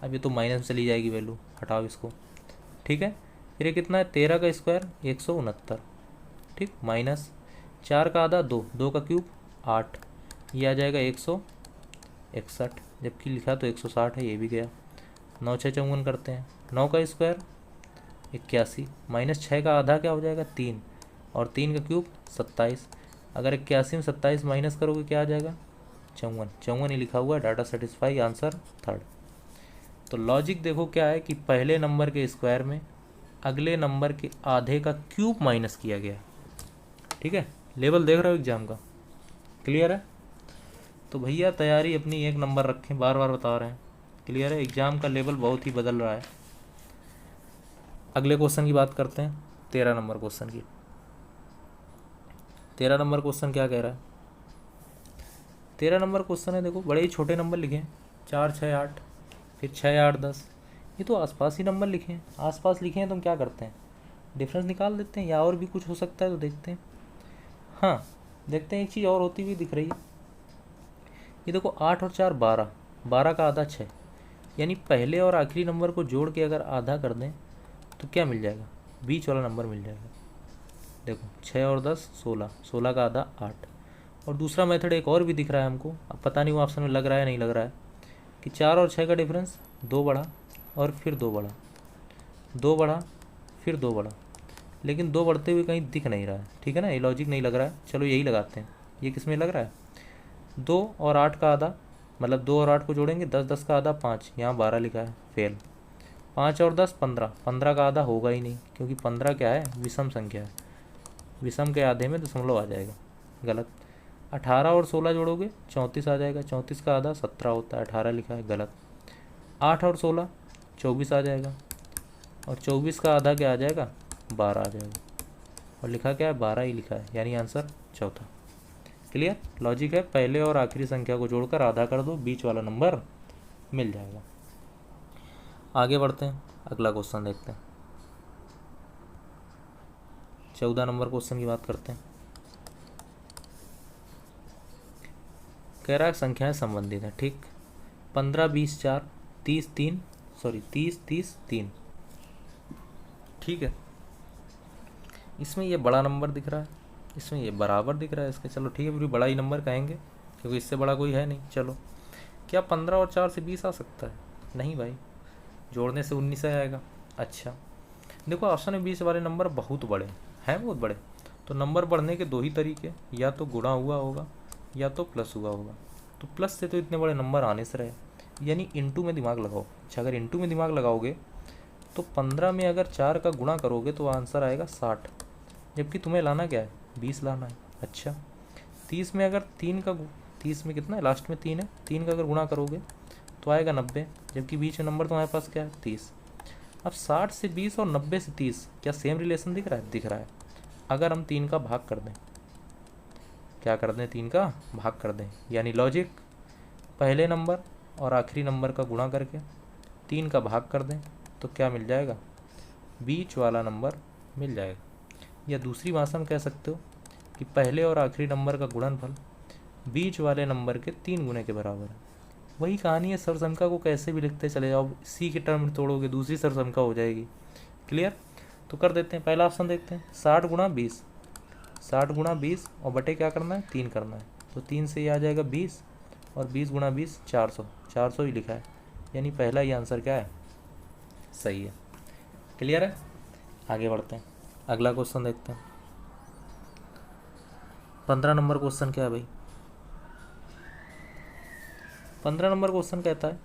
अब ये तो माइनस में चली जाएगी वैल्यू, हटाओ इसको, ठीक है। फिर ये कितना है 13 का स्क्वायर 169, ठीक, माइनस 4 का आधा 2, 2 का क्यूब 8, ये आ जाएगा 161, जबकि लिखा तो 160 है, ये भी गया। 9 6 54 करते हैं, 9 का स्क्वायर 81 माइनस 6 का आधा क्या हो जाएगा 3 और 3 का क्यूब 27। अगर 81 में 27 माइनस करोगे क्या आ जाएगा 54, 54 ही लिखा हुआ है, डाटा सेटिस्फाई, आंसर थर्ड। तो लॉजिक देखो क्या है कि पहले नंबर के स्क्वायर में अगले नंबर के आधे का क्यूब माइनस किया गया, ठीक है। लेवल देख रहे हो एग्जाम का, क्लियर है। तो भैया तैयारी अपनी 1 नंबर रखें, बार बार बता रहे हैं, क्लियर है। एग्जाम का लेवल बहुत ही बदल रहा है। अगले क्वेश्चन की बात करते हैं, 13 नंबर क्वेश्चन की। 13 नंबर क्वेश्चन क्या कह रहा है, 13 नंबर क्वेश्चन है, देखो बड़े ही छोटे नंबर लिखे हैं, 4 6 8, फिर 6 8 10, ये तो आसपास ही नंबर लिखे हैं। आसपास लिखे हैं तो हम क्या करते हैं, डिफरेंस निकाल देते हैं, या और भी कुछ हो सकता है तो देखते हैं। हाँ देखते हैं, एक चीज़ और होती हुई दिख रही है। ये देखो 8 और 4 12, 12 का आधा 6, यानी पहले और आखिरी नंबर को जोड़ के अगर आधा कर दें तो क्या मिल जाएगा, बीच वाला नंबर मिल जाएगा। देखो 6 और 10 16, 16 का आधा 8। और दूसरा मेथड एक और भी दिख रहा है हमको, अब पता नहीं वो ऑप्शन में लग रहा है नहीं लग रहा है, कि 4 और 6 का डिफरेंस 2 बढ़ा और फिर 2 बढ़ा, 2 बढ़ा फिर 2 बढ़ा, लेकिन 2 बढ़ते हुए कहीं दिख नहीं रहा है, ठीक है ना, ये लॉजिक नहीं लग रहा है। चलो यही लगाते हैं, ये किस में लग रहा है, 2 और 8 का आधा, मतलब 2 और 8 को जोड़ेंगे 10, 10 का आधा 5, यहाँ 12 लिखा है, फेल। 5 और 10 15, 15 का आधा होगा ही नहीं, क्योंकि 15 क्या है विषम संख्या है, विषम के आधे में दशमलव आ जाएगा, गलत। 18 और 16 जोड़ोगे 34 आ जाएगा, 34 का आधा 17 होता है, 18 लिखा है, गलत। 8 और 16 24 आ जाएगा, और 24 का आधा क्या आ जाएगा 12 आ जाएगा, और लिखा क्या है 12 ही लिखा है, यानी आंसर चौथा। क्लियर, लॉजिक है, पहले और आखिरी संख्या को जोड़कर आधा कर दो, बीच वाला नंबर मिल जाएगा। आगे बढ़ते हैं, अगला क्वेश्चन देखते हैं। 14 नंबर क्वेश्चन की बात करते हैं। कह रहा है संख्याएं संबंधित हैं, ठीक। 15 20 4, 30 3, सॉरी 30 30 3, ठीक है। इसमें ये बड़ा नंबर दिख रहा है, इसमें ये बराबर दिख रहा है इसके, चलो ठीक है, पूरी बड़ा ही नंबर कहेंगे क्योंकि इससे बड़ा कोई है नहीं। चलो क्या 15 और 4 से 20 आ सकता है, नहीं भाई, जोड़ने से 19 आएगा। अच्छा देखो ऑप्शन में 20 वाले नंबर बहुत बड़े हैं, बहुत बड़े, तो नंबर बढ़ने के 2 ही तरीके, या तो गुणा हुआ होगा या तो प्लस हुआ होगा। तो प्लस से तो इतने बड़े नंबर आने से रहे, यानी इंटू में दिमाग लगाओ। अच्छा अगर इंटू में दिमाग लगाओगे तो 15 में अगर 4 का गुणा करोगे तो आंसर आएगा 60, जबकि तुम्हें लाना क्या है 20 लाना है। अच्छा 30 में अगर 30 में कितना है, लास्ट में 3 है, 3 का अगर गुणा करोगे तो आएगा 90, जबकि बीच में नंबर तुम्हारे पास क्या है 30। अब 60 से 20 और 90 से 30 क्या सेम रिलेशन दिख रहा है, दिख रहा है। अगर हम 3 का भाग कर दें, क्या कर दें 3 का भाग कर दें, यानी लॉजिक पहले नंबर और आखिरी नंबर का गुणा करके 3 का भाग कर दें तो क्या मिल जाएगा, बीच वाला नंबर मिल जाएगा। या दूसरी भाषा में कह सकते हो कि पहले और आखिरी नंबर का गुणनफल बीच वाले नंबर के 3 गुने के बराबर है। वही कहानी है, सरसंख्या को कैसे भी लिखते चले जाओ, सी के टर्म तोड़ोगे दूसरी सरसंख्या हो जाएगी। क्लियर? तो कर देते हैं, पहला ऑप्शन देखते हैं, 60 गुणा 20, 60 गुणा 20 और बटे क्या करना है, 3 करना है। तो 3 से ये आ जाएगा 20 और 20 गुणा 20 400, 400 ही लिखा है, यानी पहला ही आंसर क्या है, सही है। क्लियर है? आगे बढ़ते हैं, अगला क्वेश्चन देखते हैं। 15 नंबर क्वेश्चन क्या है भाई? 15 नंबर क्वेश्चन कहता है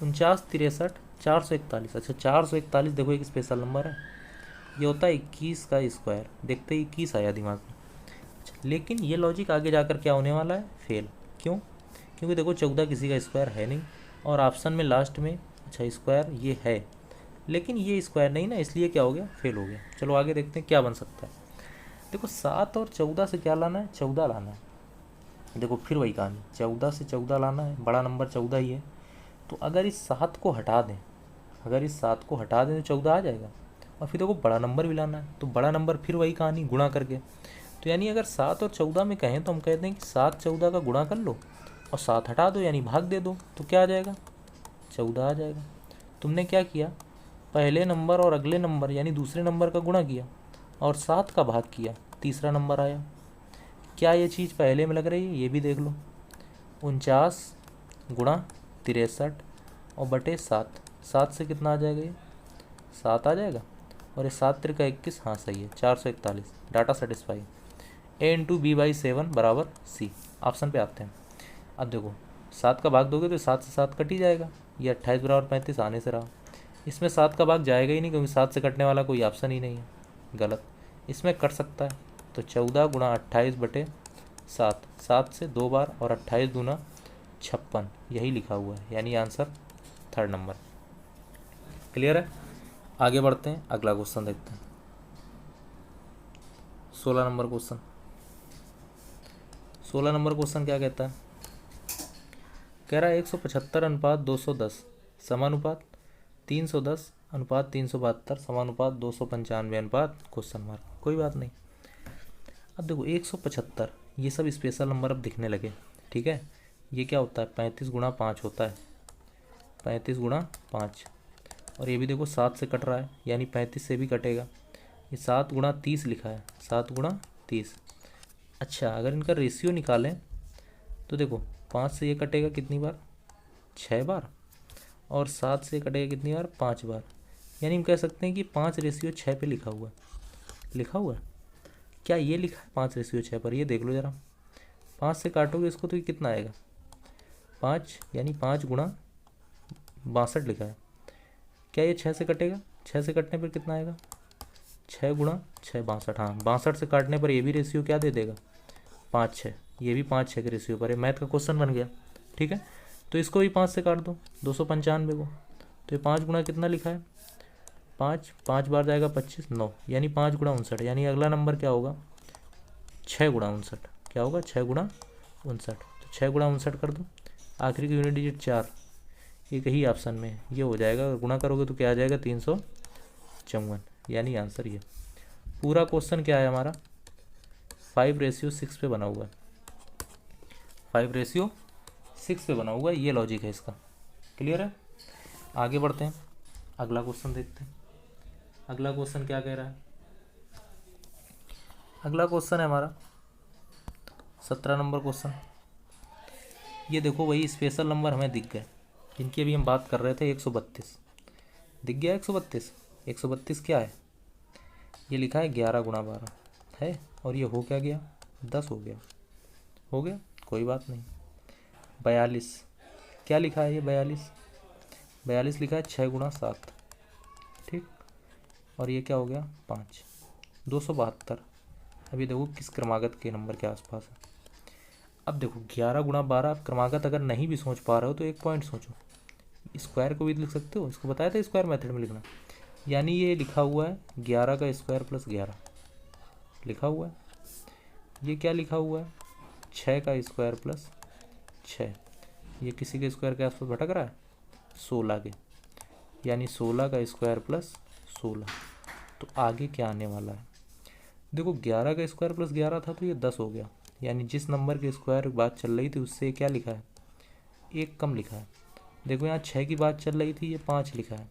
49 63 441। अच्छा 441 देखो एक स्पेशल नंबर है, ये होता है 21 का स्क्वायर। देखते ही 21 आया दिमाग में। अच्छा, लेकिन ये लॉजिक आगे जाकर क्या होने वाला है, फेल। क्यों? क्योंकि देखो 14 किसी का स्क्वायर है नहीं, और ऑप्शन में लास्ट में अच्छा स्क्वायर ये है, लेकिन ये स्क्वायर नहीं ना, इसलिए क्या हो गया, फेल हो गया। चलो आगे देखते हैं क्या बन सकता है। देखो 7 और 14 से क्या लाना है, 14 लाना है। देखो फिर वही कहानी, 14 से 14 लाना है, बड़ा नंबर 14 ही है। तो अगर इस 7 को हटा दें, अगर इस 7 को हटा दें तो 14 आ जाएगा। और फिर देखो बड़ा नंबर भी लाना है, तो बड़ा नंबर फिर वही कहानी, गुणा करके। तो यानी अगर 7 और 14 में कहें तो हम कहते हैं कि 7 14 का गुणा कर लो और 7 हटा दो, यानी भाग दे दो, तो क्या आ जाएगा, 14 आ जाएगा। तुमने क्या किया, पहले नंबर और अगले नंबर यानी दूसरे नंबर का गुणा किया और 7 का भाग किया, तीसरा नंबर आया। क्या ये चीज़ पहले में लग रही है, ये भी देख लो। 49 गुणा 63 और बटे 7, 7 से कितना आ जाएगा, ये 7 आ जाएगा। और ये 7 त्रिका 21, हाँ सही है, 441। Data satisfy. A/B/7 बराबर C। ऑप्शन पे आते हैं। अब देखो 7 का भाग दोगे तो 7 से 7 कट ही जाएगा, ये 28 बराबर 35 आने से रहा। इसमें 7 का भाग जाएगा ही नहीं, क्योंकि 7 से कटने वाला कोई ऑप्शन ही नहीं है, गलत। इसमें कट सकता है, तो 14 गुणा 28 बटे 7, 7 से 2 बार और 28 दूना 56, यही लिखा हुआ है, यानी आंसर थर्ड नंबर। क्लियर है? आगे बढ़ते हैं, अगला क्वेश्चन देखते हैं। 16 नंबर क्वेश्चन। 16 नंबर क्वेश्चन क्या कहता है, कह रहा है 175 अनुपात 210 समानुपात 310 अनुपात 372 समानुपात 295 अनुपात क्वेश्चन मार्क। कोई बात नहीं। अब देखो 175 ये सब स्पेशल नंबर अब दिखने लगे, ठीक है। ये क्या होता है, 35 गुणा 5 होता है, 35 गुणा 5। और ये भी देखो 7 से कट रहा है, यानी 35 से भी कटेगा। ये 7 गुणा 30 लिखा है, 7 गुणा 30। अच्छा अगर इनका रेशियो निकालें तो देखो 5 से ये कटेगा कितनी बार, 6 बार। और 7 से कटेगा कितनी बार, 5 बार। यानी हम कह सकते हैं कि 5/6 पे लिखा हुआ है, लिखा हुआ है। क्या ये लिखा है 5/6 पर, ये देख लो ज़रा। 5 से काटोगे इसको तो ये कितना आएगा, 5, यानी 5 गुणा 62 लिखा है। क्या ये 6 से कटेगा, 6 से कटने पर कितना आएगा, 6 गुणा 6 62। हाँ 62 से काटने पर ये भी रेशियो क्या दे देगा, 5/6। ये भी 5/6 के रेशियो पर है, मैथ का क्वेश्चन बन गया, ठीक है। तो इसको भी 5 से काट दो, 295 को। तो ये 5 गुणा कितना लिखा है, 5, 5 बार जाएगा 25, 9, यानी 5 गुणा 59। यानी अगला नंबर क्या होगा, 6 गुणा 59। क्या होगा, 6 गुणा 59। तो 6 गुणा 59 कर दो, आखिरी की यूनिट डिजिट 4, एक ही ऑप्शन में है, ये हो जाएगा। अगर गुणा करोगे तो क्या आ जाएगा, 354, यानी आंसर ये। पूरा क्वेश्चन क्या है हमारा, 5/6 पे बना हुआ है, 5/6 पे बना हुआ है, ये लॉजिक है इसका। क्लियर है? आगे बढ़ते हैं, अगला क्वेश्चन देखते हैं। अगला क्वेश्चन क्या कह रहा है, अगला क्वेश्चन है हमारा 17 नंबर क्वेश्चन। ये देखो वही स्पेशल नंबर हमें दिख गए जिनकी अभी हम बात कर रहे थे, 132 दिख गया। 132, 132 क्या है, ये लिखा है 11 गुणा 12 है, और ये हो क्या गया, 10 हो गया, हो गया, कोई बात नहीं। 42 क्या लिखा है, ये 42 लिखा है 6 गुणा 7, ठीक। और ये क्या हो गया, 5, 272। अभी देखो किस क्रमागत के नंबर के आसपास है। अब देखो 11 गुणा 12, आप क्रमागत अगर नहीं भी सोच पा रहे हो तो एक पॉइंट सोचो, स्क्वायर को भी लिख सकते हो, इसको बताया था स्क्वायर मेथड में लिखना। यानी ये लिखा हुआ है 11 का स्क्वायर प्लस 11 लिखा हुआ है। ये क्या लिखा हुआ है, 6 का स्क्वायर प्लस 6। ये किसी के स्क्वायर के आसपास भटक रहा है, 16 के। यानी 16 का स्क्वायर प्लस 16। तो आगे क्या आने वाला है? देखो 11 का स्क्वायर प्लस 11 था तो ये 10 हो गया, यानी जिस नंबर के स्क्वायर की बात चल रही थी उससे क्या लिखा है, एक कम लिखा है। देखो यहाँ 6 की बात चल रही थी, ये 5 लिखा है,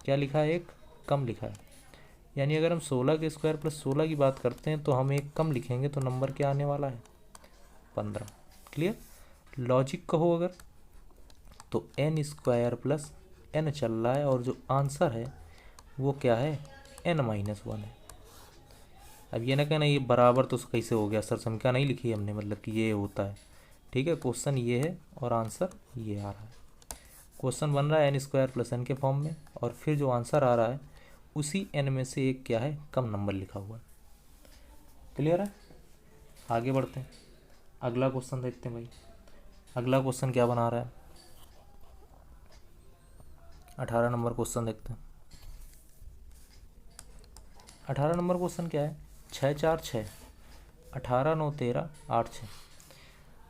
क्या लिखा है, एक कम लिखा है। यानी अगर हम 16 के स्क्वायर प्लस 16 की बात करते हैं तो हम एक कम लिखेंगे तो नंबर क्या आने वाला है, 15। क्लियर? लॉजिक कहो अगर तो एन स्क्वायर प्लस एन चल रहा है और जो आंसर है वो क्या है, n-1 है। अब ये ना कहना ये बराबर तो कैसे हो गया सर, संख्या नहीं लिखी हमने, मतलब कि ये होता है। ठीक है, क्वेश्चन ये है और आंसर ये आ रहा है। क्वेश्चन बन रहा है एन स्क्वायर प्लस एन के फॉर्म में, और फिर जो आंसर आ रहा है उसी एन में से एक क्या है, कम नंबर लिखा हुआ है। क्लियर है? आगे बढ़ते हैं, अगला क्वेश्चन देखते हैं भाई। अगला क्वेश्चन क्या बना रहा है, 18 नंबर क्वेश्चन देखते हैं। 18 नंबर क्वेश्चन क्या है, 6 4 6, 18 9 13 8 6।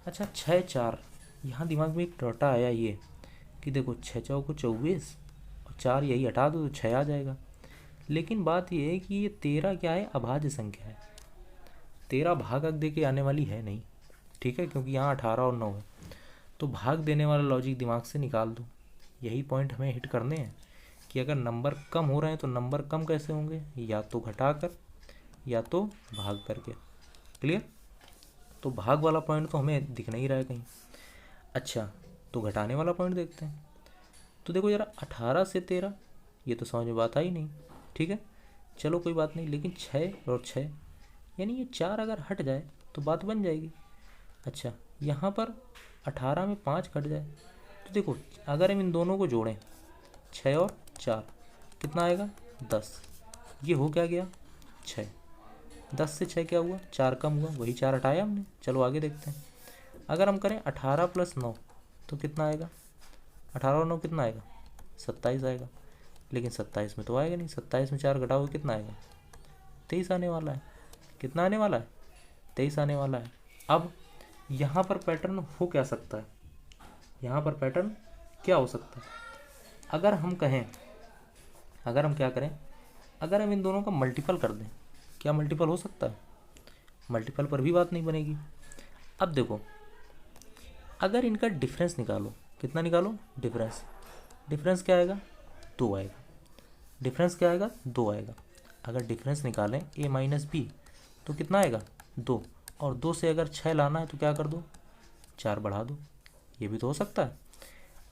अच्छा 6 4, यहाँ दिमाग में एक डाटा आया ये कि देखो 6 चौको 24 और 4 यही हटा दो तो 6 आ जाएगा। लेकिन बात ये है कि ये 13 क्या है, अभाज्य संख्या है, 13 भाग अग दे के आने वाली है नहीं। ठीक है, क्योंकि यहाँ 18 और 9 है, तो भाग देने वाला लॉजिक दिमाग से निकाल दो। यही पॉइंट हमें हिट करने हैं कि अगर नंबर कम हो रहे हैं तो नंबर कम कैसे होंगे, या तो घटा कर या तो भाग करके। क्लियर? तो भाग वाला पॉइंट तो हमें दिख नहीं रहा है कहीं। अच्छा तो घटाने वाला पॉइंट देखते हैं। तो देखो जरा 18 से 13, ये तो समझ में बात आई नहीं। ठीक है, चलो कोई बात नहीं, लेकिन 6 और 6 यानी ये 4 अगर हट जाए तो बात बन जाएगी। अच्छा यहाँ पर 18 में 5 कट जाए तो देखो अगर हम इन दोनों को जोड़ें 6 और 4 कितना आएगा, 10। ये हो क्या गया, 6। 10 से 6 क्या हुआ, 4 कम हुआ, वही 4 हटाया हमने। चलो आगे देखते हैं। अगर हम करें 18 प्लस 9 तो कितना आएगा, 18 और 9 कितना आएगा, 27 आएगा। लेकिन 27 में तो आएगा नहीं, 27 में 4 घटाओगे कितना आएगा, 23 आने वाला है। कितना आने वाला है, 23 आने वाला है। अब यहाँ पर पैटर्न हो क्या सकता है, यहाँ पर पैटर्न क्या हो सकता है, अगर हम कहें, अगर हम क्या करें, अगर हम इन दोनों का मल्टीपल कर दें, क्या मल्टीपल हो सकता है, मल्टीपल पर भी बात नहीं बनेगी। अब देखो अगर इनका डिफरेंस निकालो, कितना निकालो, डिफरेंस, डिफरेंस क्या आएगा, 2 आएगा। डिफरेंस क्या आएगा, 2 आएगा। अगर डिफरेंस निकालें a माइनस बी तो कितना आएगा, 2। और 2 से अगर 6 लाना है तो क्या कर दो, 4 बढ़ा दो। ये भी तो हो सकता है।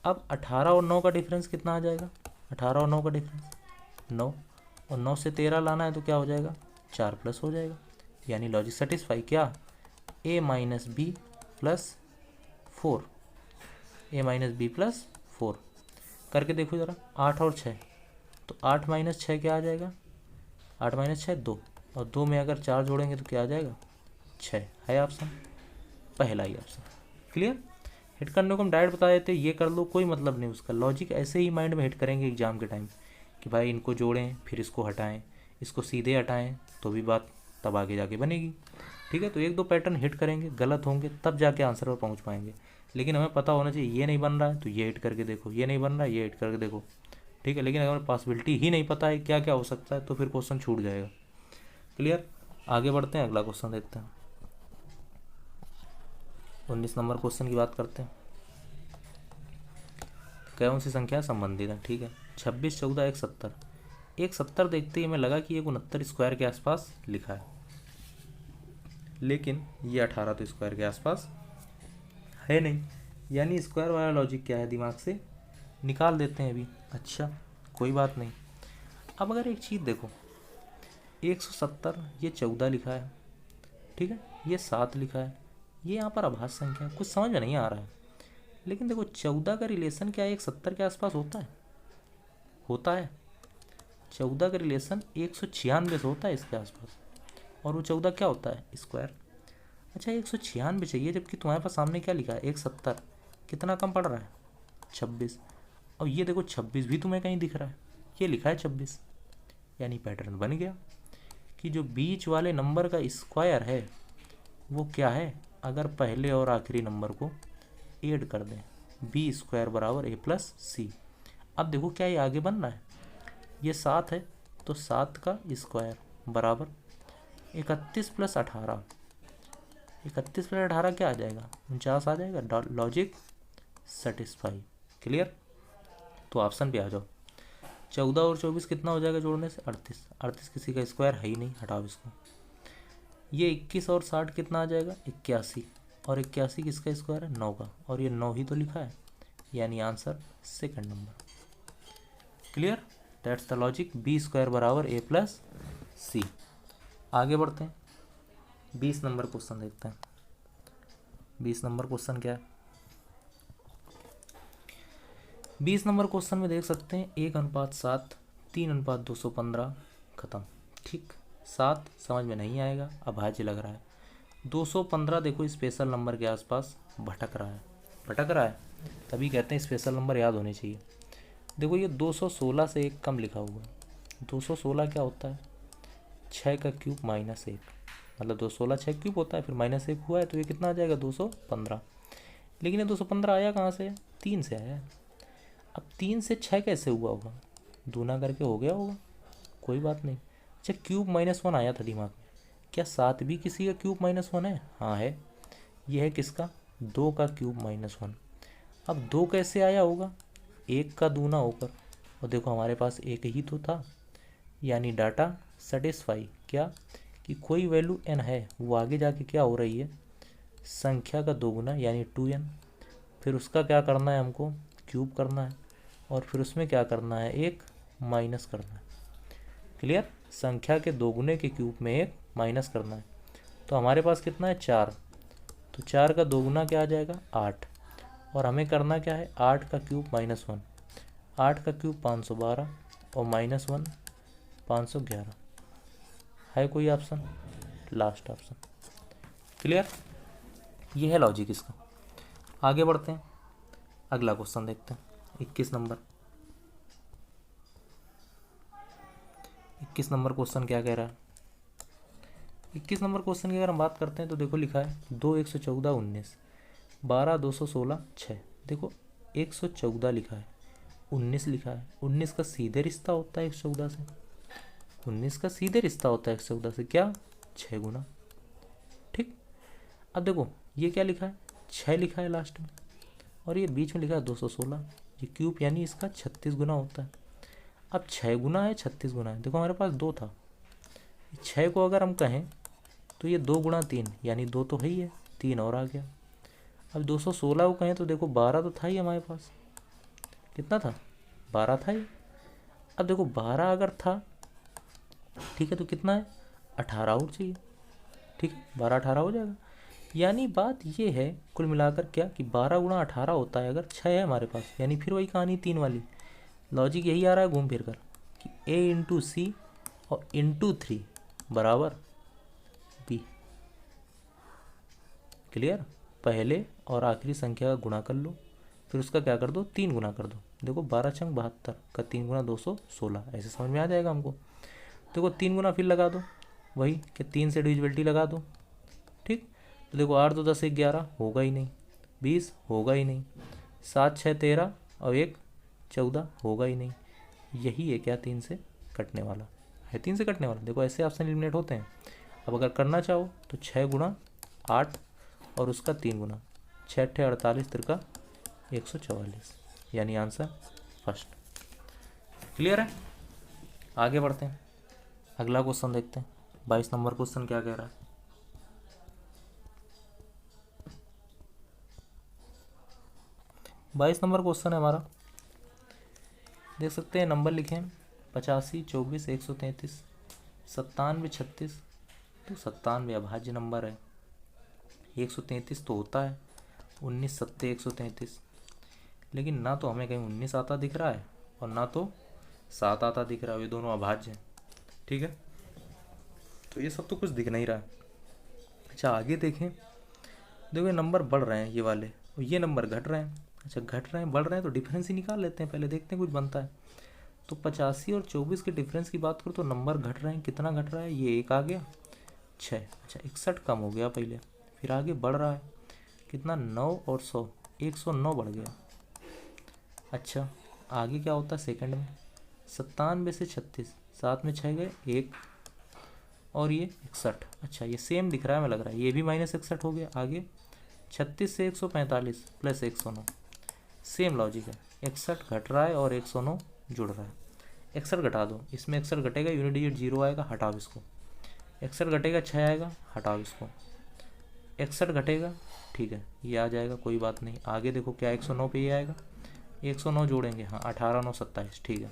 अब 18 और 9 का डिफरेंस कितना आ जाएगा, 18 और 9 का डिफरेंस 9, और 9 से 13 लाना है तो क्या हो जाएगा, 4 प्लस हो जाएगा। यानी लॉजिक सेटिस्फाई, क्या, a minus B plus 4, a minus B plus 4 करके देखो ज़रा। 8 और 6 तो 8 माइनस 6 क्या आ जाएगा, 8 माइनस 6 2, और 2 में अगर 4 जोड़ेंगे तो क्या आ जाएगा, 6 है ऑप्शन, पहला ही ऑप्शन। क्लियर? हिट करने को हम डायरेक्ट बता देते, ये कर लो, कोई मतलब नहीं उसका। लॉजिक ऐसे ही माइंड में हिट करेंगे एग्जाम के टाइम कि भाई इनको जोड़ें फिर इसको हटाएं, इसको सीधे हटाएं, तो भी बात तब आगे जाके बनेगी। ठीक है, तो एक दो पैटर्न हिट करेंगे, गलत होंगे तब जाके आंसर पर पहुंच पाएंगे। लेकिन हमें पता होना चाहिए ये नहीं बन रहा है तो ये हिट करके देखो, ये नहीं बन रहा है ये हिट करके देखो। ठीक है, लेकिन अगर पॉसिबिलिटी ही नहीं पता है क्या क्या हो सकता है तो फिर क्वेश्चन छूट जाएगा। क्लियर? आगे बढ़ते हैं, अगला क्वेश्चन देखते हैं। 19 नंबर क्वेश्चन की बात करते हैं। कौन सी संख्या संबंधित है, ठीक है, 26 14 1 70। 1 70 देखते ही हमें लगा कि 1 69 स्क्वायर के आसपास लिखा है, लेकिन ये 18 तो स्क्वायर के आसपास है नहीं। यानी स्क्वायर वाला लॉजिक क्या है, दिमाग से निकाल देते हैं अभी। अच्छा कोई बात नहीं। अब अगर एक चीज़ देखो, 170 ये 14 लिखा है, ठीक है, ये 7 लिखा है, ये यहाँ पर अभाज्य संख्या है, कुछ समझ में नहीं आ रहा है। लेकिन देखो 14 का रिलेशन क्या 170 के आसपास होता है, होता है। 14 का रिलेशन 196 से होता है इसके आसपास, और वो 14 क्या होता है, स्क्वायर। अच्छा 196 चाहिए, जबकि तुम्हारे पास सामने क्या लिखा है 170, कितना कम पड़ रहा है, 26। और ये देखो 26 भी तुम्हें कहीं दिख रहा है, ये लिखा है 26। यानी पैटर्न बन गया कि जो बीच वाले नंबर का स्क्वायर है वो क्या है, अगर पहले और आखिरी नंबर को ऐड कर दें, बी स्क्वायर बराबर ए प्लस सी। अब देखो क्या ये आगे बन रहा है, ये 7 है तो 7 का स्क्वायर बराबर 31 प्लस 18, 31 प्लस 18 क्या आ जाएगा, 49 आ जाएगा। Logic satisfy. क्लियर। तो ऑप्शन पे आ जाओ। 14 और 24 कितना हो जाएगा जोड़ने से, 38। 38 किसी का स्क्वायर है ही नहीं, हटाओ इसको। ये 21 और 60 कितना आ जाएगा, 81। और 81 किसका स्क्वायर है, 9 का, और ये 9 ही तो लिखा है, यानी answer second number. Clear. That's the logic, B square बराबर ए प्लस सी। आगे बढ़ते हैं, 20 नंबर क्वेश्चन देखते हैं। 20 नंबर क्वेश्चन क्या है, 20 नंबर क्वेश्चन में देख सकते हैं 1:7, 3:215, खत्म। ठीक, 7 समझ में नहीं आएगा, अभाज्य लग रहा है। 215 देखो स्पेशल नंबर के आसपास भटक रहा है, भटक रहा है, तभी कहते हैं स्पेशल नंबर याद होने चाहिए। देखो ये 216 से एक कम लिखा हुआ है। 216 क्या होता है, 6 का क्यूब माइनस 1, मतलब 216 6 क्यूब होता है, फिर माइनस 1 हुआ है तो ये कितना आ जाएगा 215। लेकिन ये 215 आया कहाँ से, 3 से आया है। अब 3 से 6 कैसे हुआ होगा, दूना करके हो गया होगा, कोई बात नहीं। अच्छा क्यूब -1 आया था दिमाग में, क्या 7 भी किसी का क्यूब -1 है, हाँ है। यह है किसका, 2 का क्यूब -1। अब 2 कैसे आया होगा, 1 का दूना होकर, और देखो हमारे पास एक ही तो था, यानी डाटा सेटिस्फाई। क्या कि कोई वैल्यू n है, वो आगे जाके क्या हो रही है, संख्या का दोगुना यानी 2n। फिर उसका क्या करना है, हमको क्यूब करना है, और फिर उसमें क्या करना है, एक माइनस करना है। क्लियर। संख्या के दोगुने के क्यूब में एक माइनस करना है। तो हमारे पास कितना है, 4। तो 4 का दोगुना क्या आ जाएगा, 8। और हमें करना क्या है, 8 का क्यूब -1, 8 का क्यूब 512, और -1 511। है कोई ऑप्शन, लास्ट ऑप्शन। क्लियर। ये है लॉजिक इसका। आगे बढ़ते हैं, अगला क्वेश्चन देखते हैं। 21 नंबर, 21 नंबर क्वेश्चन क्या कह रहा है। 21 नंबर क्वेश्चन की अगर हम बात करते हैं तो देखो लिखा है 2 114 19, 12 216 6। देखो 114 लिखा है, 19 लिखा है, 19 का सीधे रिश्ता होता है 114 से, 19 का सीधे रिश्ता होता है 114 से, क्या 6 गुना। ठीक। अब देखो ये क्या लिखा है, 6 लिखा है लास्ट में, और ये बीच में लिखा है 216। ये क्यूब यानी इसका 36 गुना होता है। अब 6 गुना है 36 गुना है, देखो हमारे पास 2 था, 6 को अगर हम कहें तो ये 2 गुणा 3 यानी 2 तो है ही है, 3 और आ गया। अब 216 को कहें तो देखो 12 तो था ही हमारे पास, कितना था, 12 था ही। अब देखो 12 अगर था, ठीक है, तो कितना है, 18 और चाहिए। ठीक है, 12 18 हो जाएगा। यानी बात ये है कुल मिलाकर क्या कि 12 गुणा 18 होता है अगर 6 है हमारे पास, यानी फिर वही कहानी 3 वाली। लॉजिक यही आ रहा है घूम फिर कर कि a इंटू सी और इंटू 3 बराबर b। क्लियर। पहले और आखिरी संख्या का गुणा कर लो, फिर उसका क्या कर दो, 3 गुना कर दो। देखो 12 छंग 72 का 3 गुना 216, ऐसे समझ में आ जाएगा हमको। देखो 3 गुना फिर लगा दो, वही कि 3 से डिविजिबिलिटी लगा दो। ठीक। तो देखो 8 2 10 11 होगा ही नहीं, 20 होगा ही नहीं, 7 6 13 और 1 14 होगा ही नहीं। यही है क्या, 3 से कटने वाला है, 3 से कटने वाला। देखो ऐसे ऑप्शन एलिमिनेट होते हैं। अब अगर करना चाहो तो 6 गुणा 8 और उसका 3 गुना, 6 8 48 तिरका 144, यानी आंसर फर्स्ट। क्लियर है। आगे बढ़ते हैं, अगला क्वेश्चन देखते हैं। 22 नंबर क्वेश्चन क्या कह रहा है। बाईस नंबर क्वेश्चन है हमारा, देख सकते हैं नंबर लिखे हैं 85 24 133 97 36। तो 97 अभाज्य नंबर है, 133 तो होता है, 19 सत्ते 133, लेकिन ना तो हमें कहीं 19 आता दिख रहा है और ना तो 7 आता दिख रहा है, ये दोनों अभाज्य हैं। ठीक है, तो ये सब तो कुछ दिख नहीं रहा है। अच्छा आगे देखें, देखो ये नंबर बढ़ रहे हैं ये वाले, और ये नंबर घट रहे हैं। अच्छा घट रहे हैं बढ़ रहे हैं तो डिफरेंस ही निकाल लेते हैं, पहले देखते हैं कुछ बनता है। तो 85 और 24 के डिफरेंस की बात करो तो नंबर घट रहे हैं, कितना घट रहा है, ये 1 आ गया 6। अच्छा 61 कम हो गया पहले, फिर आगे बढ़ रहा है कितना, 9 और 100, 109 बढ़ गया। अच्छा आगे क्या होता है सेकंड में, 97 से 36, 7 में 6 गए 1, और ये 61। अच्छा ये सेम दिख रहा है, मैं लग रहा है ये भी -61 हो गया। आगे 36 से 145 प्लस 109, सेम लॉजिक है, 61 घट रहा है और 109 जुड़ रहा है। 61 घटा दो, इसमें 61 घटेगा, यूनिट डिजिट 0 आएगा, हटाओ इसको। 61 घटेगा 6 आएगा, हटाओ इसको। 61 घटेगा, ठीक है ये आ जाएगा, कोई बात नहीं। आगे देखो क्या 109 पे ये आएगा, 109 जोड़ेंगे, हाँ 18 9 27, ठीक है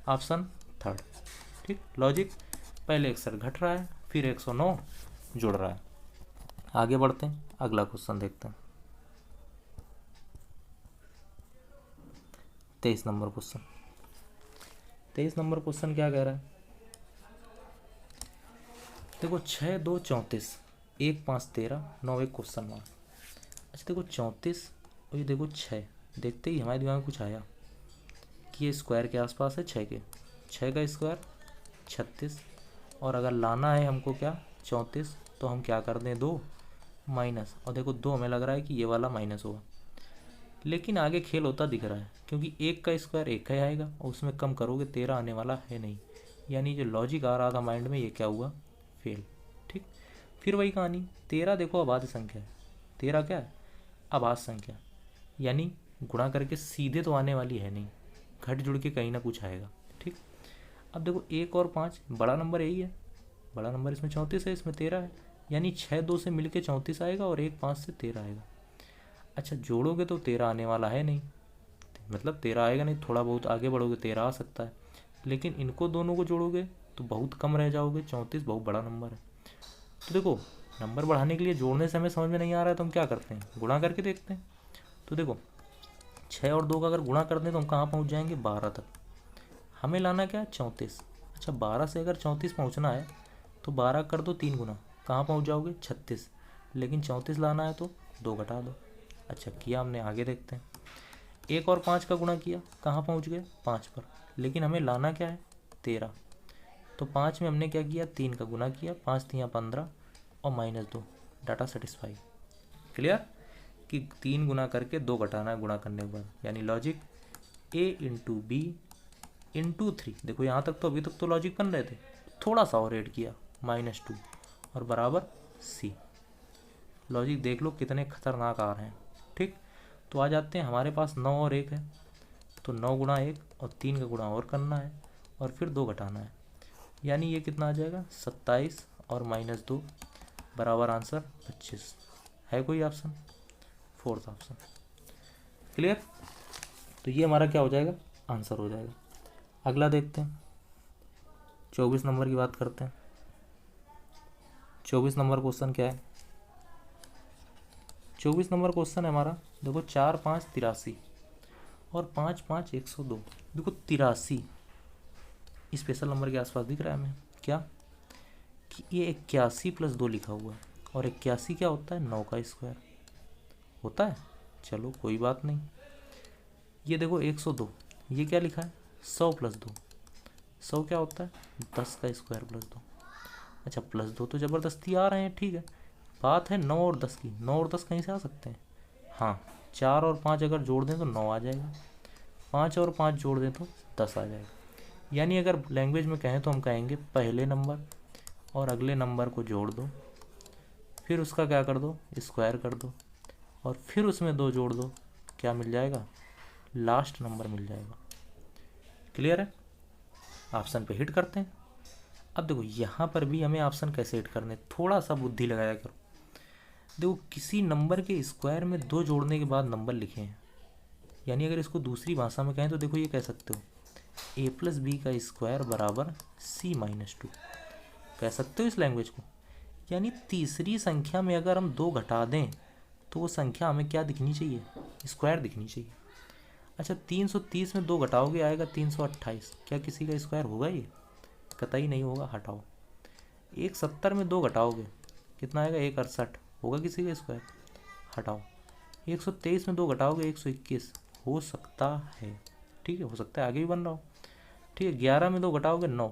ऑप्शन थर्ड। ठीक लॉजिक, पहले 61 घट रहा है, फिर 109 जुड़ रहा है। आगे बढ़ते हैं, अगला क्वेश्चन देखते हैं। 23 नंबर क्वेश्चन। 23 नंबर क्वेश्चन क्या कह रहा है, देखो 6 2 34, 1 5 13, 9 1 क्वेश्चन मार्क। अच्छा देखो 34 और ये देखो 6, देखते ही हमारे दिमाग में कुछ आया कि ये स्क्वायर के आसपास है 6 के, 6 का स्क्वायर 36, और अगर लाना है हमको क्या 34, तो हम क्या कर दें 2 माइनस, और देखो 2 हमें लग रहा है कि ये वाला माइनस होगा, लेकिन आगे खेल होता दिख रहा है, क्योंकि 1 का स्क्वायर 1 का ही आएगा और उसमें कम करोगे 13 आने वाला है नहीं, यानी जो लॉजिक आ रहा था माइंड में ये क्या हुआ, फेल। ठीक, फिर वही कहानी, 13 देखो अभाज्य संख्या है, 13 क्या है अभाज्य संख्या, यानी गुणा करके सीधे तो आने वाली है नहीं, घट जुड़ के कहीं ना कुछ आएगा। ठीक, अब देखो 1 और 5 बड़ा नंबर यही है, बड़ा नंबर इसमें 34 है, इसमें 13 है, यानी 6 2 से मिलके 34 आएगा और 1 5 से 13 आएगा। अच्छा जोड़ोगे तो 13 आने वाला है नहीं, मतलब 13 आएगा नहीं, थोड़ा बहुत आगे बढ़ोगे 13 आ सकता है, लेकिन इनको दोनों को जोड़ोगे तो बहुत कम रह जाओगे, 34 बहुत बड़ा नंबर है। तो देखो नंबर बढ़ाने के लिए जोड़ने से हमें समझ में नहीं आ रहा है तो हम क्या करते हैं, गुणा करके देखते हैं। तो देखो 6 और 2 का अगर गुणा कर दें तो हम कहाँ पहुँच जाएंगे 12 तक, हमें लाना क्या 34। अच्छा 12 से अगर 34 पहुँचना है तो 12 कर दो 3 गुना, कहाँ पहुँच जाओगे 36, लेकिन 34 लाना है तो 2 घटा दो। अच्छा किया हमने, आगे देखते हैं। 1 और 5 का गुणा किया, कहाँ पहुँच गए 5 पर, लेकिन हमें लाना क्या है 13, तो 5 में हमने क्या किया 3 का गुणा किया, 5 3 15 और -2, डाटा सेटिस्फाई। क्लियर कि 3 गुना करके 2 घटाना है गुणा करने के बाद, यानी logic a into B into 3। देखो यहाँ तक तो अभी तक तो लॉजिक बन रहे थे, थोड़ा सा और ऐड किया -2 और बराबर सी। लॉजिक देख लो कितने खतरनाक आ रहे हैं। ठीक, तो आ जाते हैं, हमारे पास 9 और 1 है, तो 9 गुणा 1 और 3 का गुणा और करना है और फिर 2 घटाना है, यानी ये कितना आ जाएगा 27 और -2 बराबर आंसर 25। है कोई ऑप्शन, फोर्थ ऑप्शन। क्लियर, तो ये हमारा क्या हो जाएगा आंसर हो जाएगा। अगला देखते हैं, 24 नंबर की बात करते हैं। 24 नंबर क्वेश्चन क्या है, 24 नंबर क्वेश्चन है हमारा, देखो 4 5 83 और 5 5 102। देखो 83 स्पेशल नंबर के आसपास दिख रहा है हमें, क्या कि ये 81 + 2 लिखा हुआ है, और 81 क्या होता है 9 का स्क्वायर होता है। चलो कोई बात नहीं, ये देखो 102, ये क्या लिखा है 100 + 2, 100 क्या होता है 10 का स्क्वायर + 2। अच्छा +2 तो ज़बरदस्ती आ रहे हैं, ठीक है, बात है 9 और 10 की, 9 और 10 कहीं से आ सकते हैं, हाँ 4 और 5 अगर जोड़ दें तो 9 आ जाएगा, 5 और 5 जोड़ दें तो 10 आ जाएगा। यानी अगर लैंग्वेज में कहें तो हम कहेंगे पहले नंबर और अगले नंबर को जोड़ दो, फिर उसका क्या कर दो स्क्वायर कर दो, और फिर उसमें 2 जोड़ दो, क्या मिल जाएगा लास्ट नंबर मिल जाएगा। क्लियर है, ऑप्शन पे हिट करते हैं। अब देखो यहाँ पर भी हमें ऑप्शन कैसे हिट करने, थोड़ा सा बुद्धि लगाया करो। देखो किसी नंबर के स्क्वायर में 2 जोड़ने के बाद नंबर लिखे हैं, यानी अगर इसको दूसरी भाषा में कहें तो देखो ये कह सकते हो a + b का स्क्वायर बराबर c - 2, कह सकते हो इस लैंग्वेज को। यानी तीसरी संख्या में अगर हम 2 घटा दें तो वो संख्या हमें क्या दिखनी चाहिए स्क्वायर दिखनी चाहिए। अच्छा 330 में 2 घटाओगे आएगा 328, क्या किसी का स्क्वायर होगा ये, कतई नहीं होगा, हटाओ। 170 में 2 घटाओगे कितना आएगा 168, होगा किसी का स्क्वायर, हटाओ। 123 में 2 घटाओगे 121, हो सकता है, ठीक है हो सकता है आगे भी बन रहा हो, ठीक है। 11 में 2 घटाओगे 9,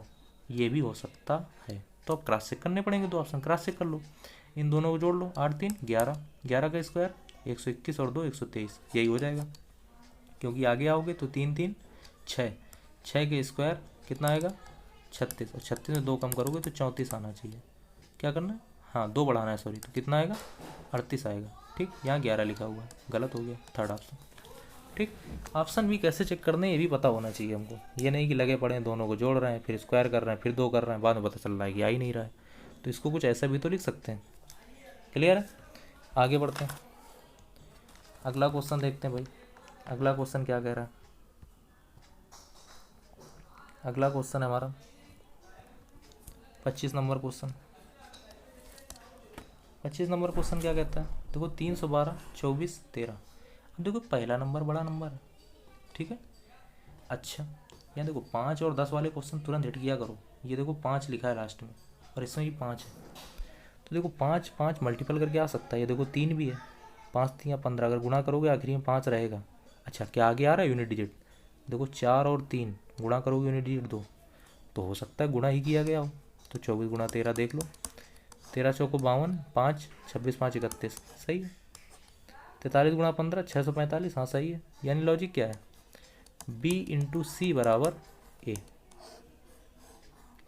ये भी हो सकता है। तो अब क्रॉस चेक करने पड़ेंगे, 2 ऑप्शन क्रॉस चेक कर लो, इन दोनों को जोड़ लो, 8 3 11, 11 का स्क्वायर 121 और 2 123, यही हो जाएगा, क्योंकि आगे आओगे तो 3 3 6, 6 के स्क्वायर कितना आएगा 36, और 36 में 2 कम करोगे तो 34 आना चाहिए। क्या करना है, हाँ 2 बढ़ाना है सॉरी, तो कितना आएगा 38 आएगा। ठीक, यहाँ 11 लिखा हुआ है, गलत हो गया थर्ड ऑप्शन। ठीक, ऑप्शन भी कैसे चेक करने ये भी पता होना चाहिए हमको, ये नहीं कि लगे पड़े हैं दोनों को जोड़ रहे हैं फिर स्क्वायर कर रहे हैं फिर 2 कर रहे हैं, बाद में पता चल रहा है कि आ ही नहीं रहा है। तो इसको कुछ ऐसा भी तो लिख सकते हैं। क्लियर है, आगे बढ़ते हैं, अगला क्वेश्चन देखते हैं भाई। अगला क्वेश्चन क्या कह रहा है, अगला क्वेश्चन है हमारा 25 नंबर क्वेश्चन। 25 नंबर क्वेश्चन क्या कहता है, देखो 312, 24, 13। अब देखो पहला नंबर बड़ा नंबर है, ठीक है। अच्छा, यहाँ देखो 5 और 10 वाले क्वेश्चन तुरंत हिट किया करो। ये देखो 5 लिखा है लास्ट में और इसमें भी 5 है, तो देखो 5 5 मल्टीपल करके आ सकता है। ये देखो 3 भी है, 5 3 15, अगर गुणा करोगे आखिरी में 5 रहेगा। अच्छा, क्या आगे आ रहा है यूनिट डिजिट, देखो 4 और 3 गुणा करोगे यूनिट डिजिट 2, तो हो सकता है गुणा ही किया गया हो। तो 24 गुणा 13 देख लो, 13 चौको 52, 5 26 5 31, सही है। 43 गुणा 15 645, हाँ सही है। यानी लॉजिक क्या है, B इंटू सी बराबर A।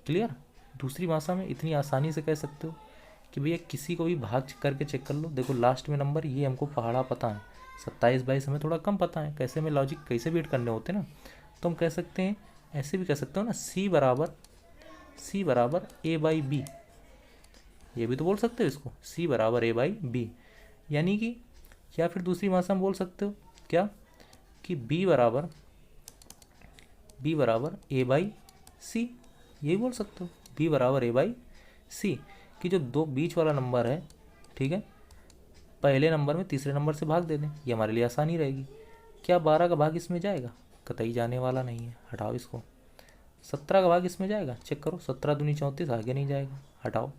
क्लियर, दूसरी भाषा में इतनी आसानी से कह सकते हो कि भैया किसी को भी भाग करके चेक कर लो। देखो लास्ट में नंबर ये हमको पहाड़ा पता है, 27 22 हमें थोड़ा कम पता है, कैसे में लॉजिक कैसे भी हिट करने होते हैं ना, तो हम कह सकते हैं ऐसे भी कह सकते हो ना, C बराबर A बाई बी, ये भी तो बोल सकते हो इसको, C बराबर A बाई बी। यानी कि, या फिर दूसरी भाषा में बोल सकते हो क्या कि B बराबर A बाई सी, यही बोल सकते हो, B बराबर A बाई सी, कि जो दो बीच वाला नंबर है, ठीक है, पहले नंबर में तीसरे नंबर से भाग दे दें, ये हमारे लिए आसानी रहेगी। क्या 12 का भाग इसमें जाएगा, कतई जाने वाला नहीं है, हटाओ इसको। 17 का भाग इसमें जाएगा, चेक करो, 17 दूनी 34, आगे नहीं जाएगा, हटाओ।